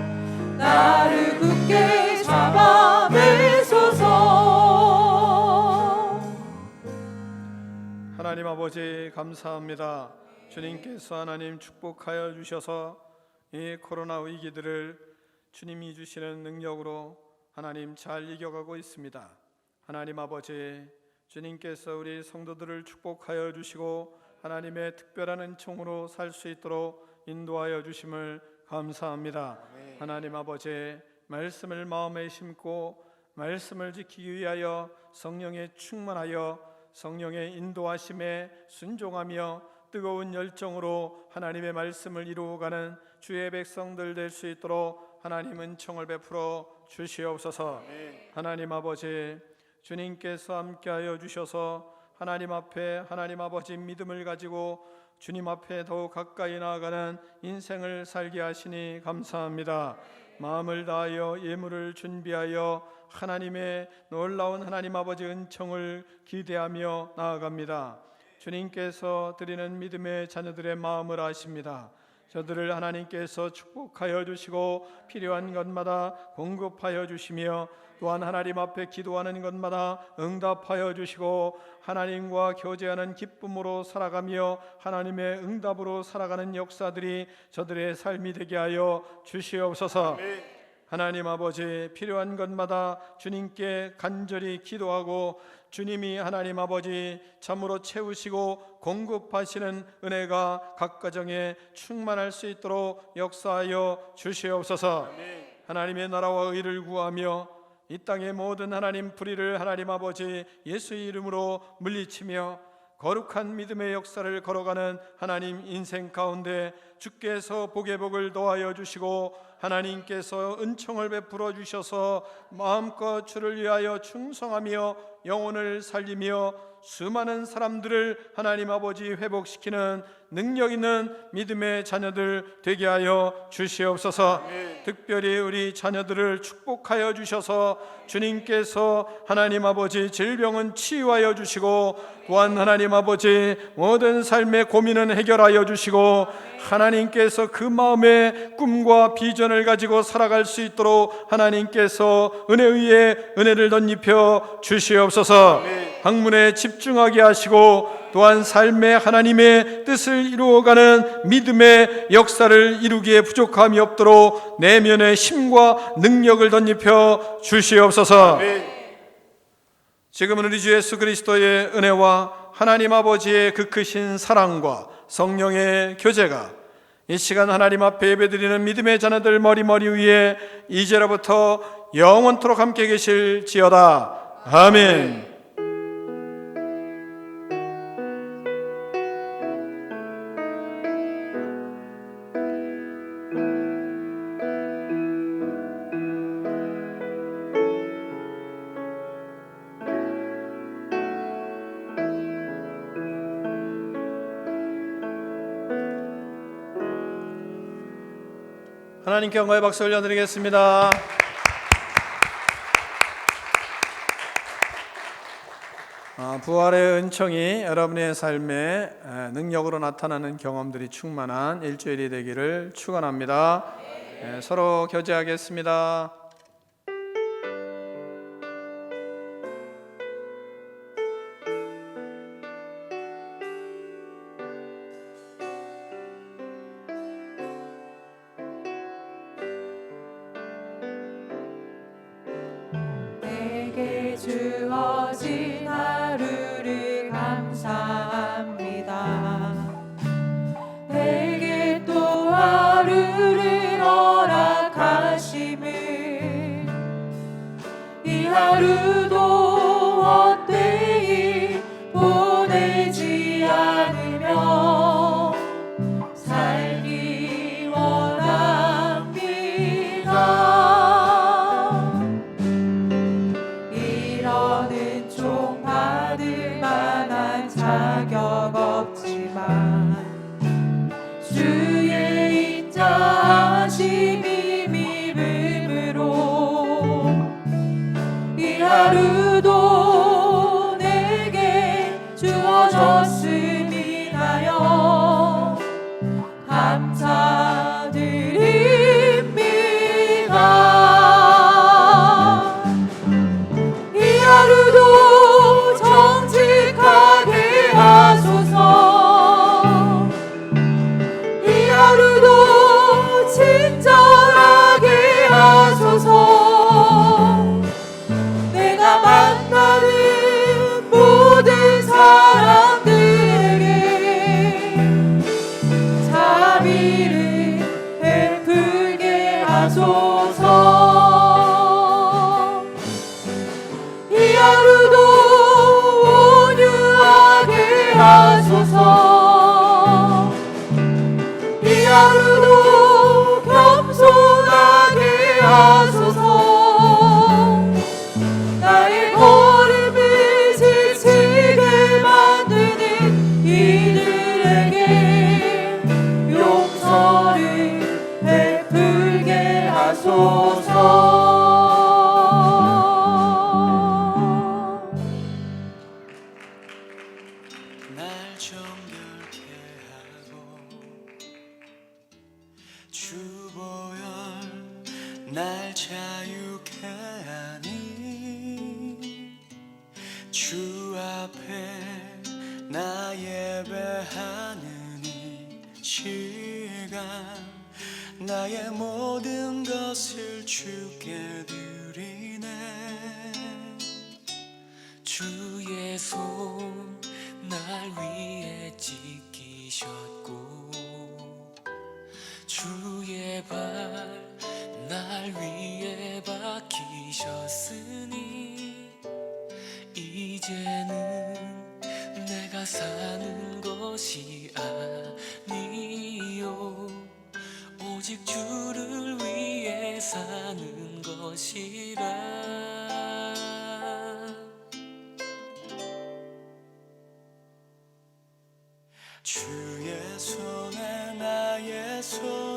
나를 굳게 잡아매소서.
하나님 아버지 감사합니다. 주님께서 하나님 축복하여 주셔서 이 코로나 위기들을 주님이 주시는 능력으로 하나님 잘 이겨가고 있습니다. 하나님 아버지, 주님께서 우리 성도들을 축복하여 주시고 하나님의 특별한 은총으로 살 수 있도록 인도하여 주심을 감사합니다. 하나님 아버지, 말씀을 마음에 심고 말씀을 지키기 위하여 성령에 충만하여 성령의 인도하심에 순종하며 뜨거운 열정으로 하나님의 말씀을 이루어가는 주의 백성들 될 수 있도록 하나님 은총을 베풀어 주시옵소서. 하나님 아버지, 주님께서 함께하여 주셔서 하나님 앞에 하나님 아버지 믿음을 가지고 주님 앞에 더욱 가까이 나아가는 인생을 살게 하시니 감사합니다. 마음을 다하여 예물을 준비하여 하나님의 놀라운 하나님 아버지 은총을 기대하며 나아갑니다. 주님께서 드리는 믿음의 자녀들의 마음을 아십니다. 저들을 하나님께서 축복하여 주시고 필요한 것마다 공급하여 주시며 또한 하나님 앞에 기도하는 것마다 응답하여 주시고 하나님과 교제하는 기쁨으로 살아가며 하나님의 응답으로 살아가는 역사들이 저들의 삶이 되게 하여 주시옵소서. 하나님 아버지, 필요한 것마다 주님께 간절히 기도하고 주님이 하나님 아버지 참으로 채우시고 공급하시는 은혜가 각 가정에 충만할 수 있도록 역사하여 주시옵소서. 하나님의 나라와 의를 구하며 이 땅의 모든 하나님 불의를 하나님 아버지 예수의 이름으로 물리치며 거룩한 믿음의 역사를 걸어가는 하나님 인생 가운데 주께서 복의 복을 더하여 주시고 하나님께서 은총을 베풀어 주셔서 마음껏 주를 위하여 충성하며 영혼을 살리며 수많은 사람들을 하나님 아버지 회복시키는 능력 있는 믿음의 자녀들 되게 하여 주시옵소서. 특별히 우리 자녀들을 축복하여 주셔서 주님께서 하나님 아버지 질병은 치유하여 주시고 또한 하나님 아버지 모든 삶의 고민은 해결하여 주시고 하나님께서 그 마음의 꿈과 비전을 가지고 살아갈 수 있도록 하나님께서 은혜 위에 은혜를 덧입혀 주시옵소서. 학문에 집중하게 하시고 또한 삶의 하나님의 뜻을 이루어가는 믿음의 역사를 이루기에 부족함이 없도록 내면의 힘과 능력을 덧입혀 주시옵소서. 지금은 우리 주 예수 그리스도의 은혜와 하나님 아버지의 그 크신 사랑과 성령의 교제가 이 시간 하나님 앞에 예배드리는 믿음의 자녀들 머리 위에 이제로부터 영원토록 함께 계실지어다. 아멘. 하나님께 영광의 박수 올려드리겠습니다. 부활의 은총이 여러분의 삶에 능력으로 나타나는 경험들이 충만한 일주일이 되기를 축원합니다. 서로 교제하겠습니다.
내게 주어진 하루를 감사합니다. 내게 또 하루를 허락하심을 이 하루도 헛되이 보내지 않으며 살기 원합니다. 이러는 하소서. 이 하루도 온유하게 하소서. 이 하루도 겸손하게 하소서. 나의 걸음을 지치게 만드는 이들에게 용서를 베풀게 하소서.
날 정결케 하고 주보혈 날 자유케 하니 주 앞에 나 예배하는 이 시간 나의 모든 것을 주께 드리네. 주의 손 날 위에 지키셨고 주의 발 날 위에 박히셨으니 이제는 내가 사는 것이 아니요 오직 주를 위해 사는 것이라. 주의 손에 나의 손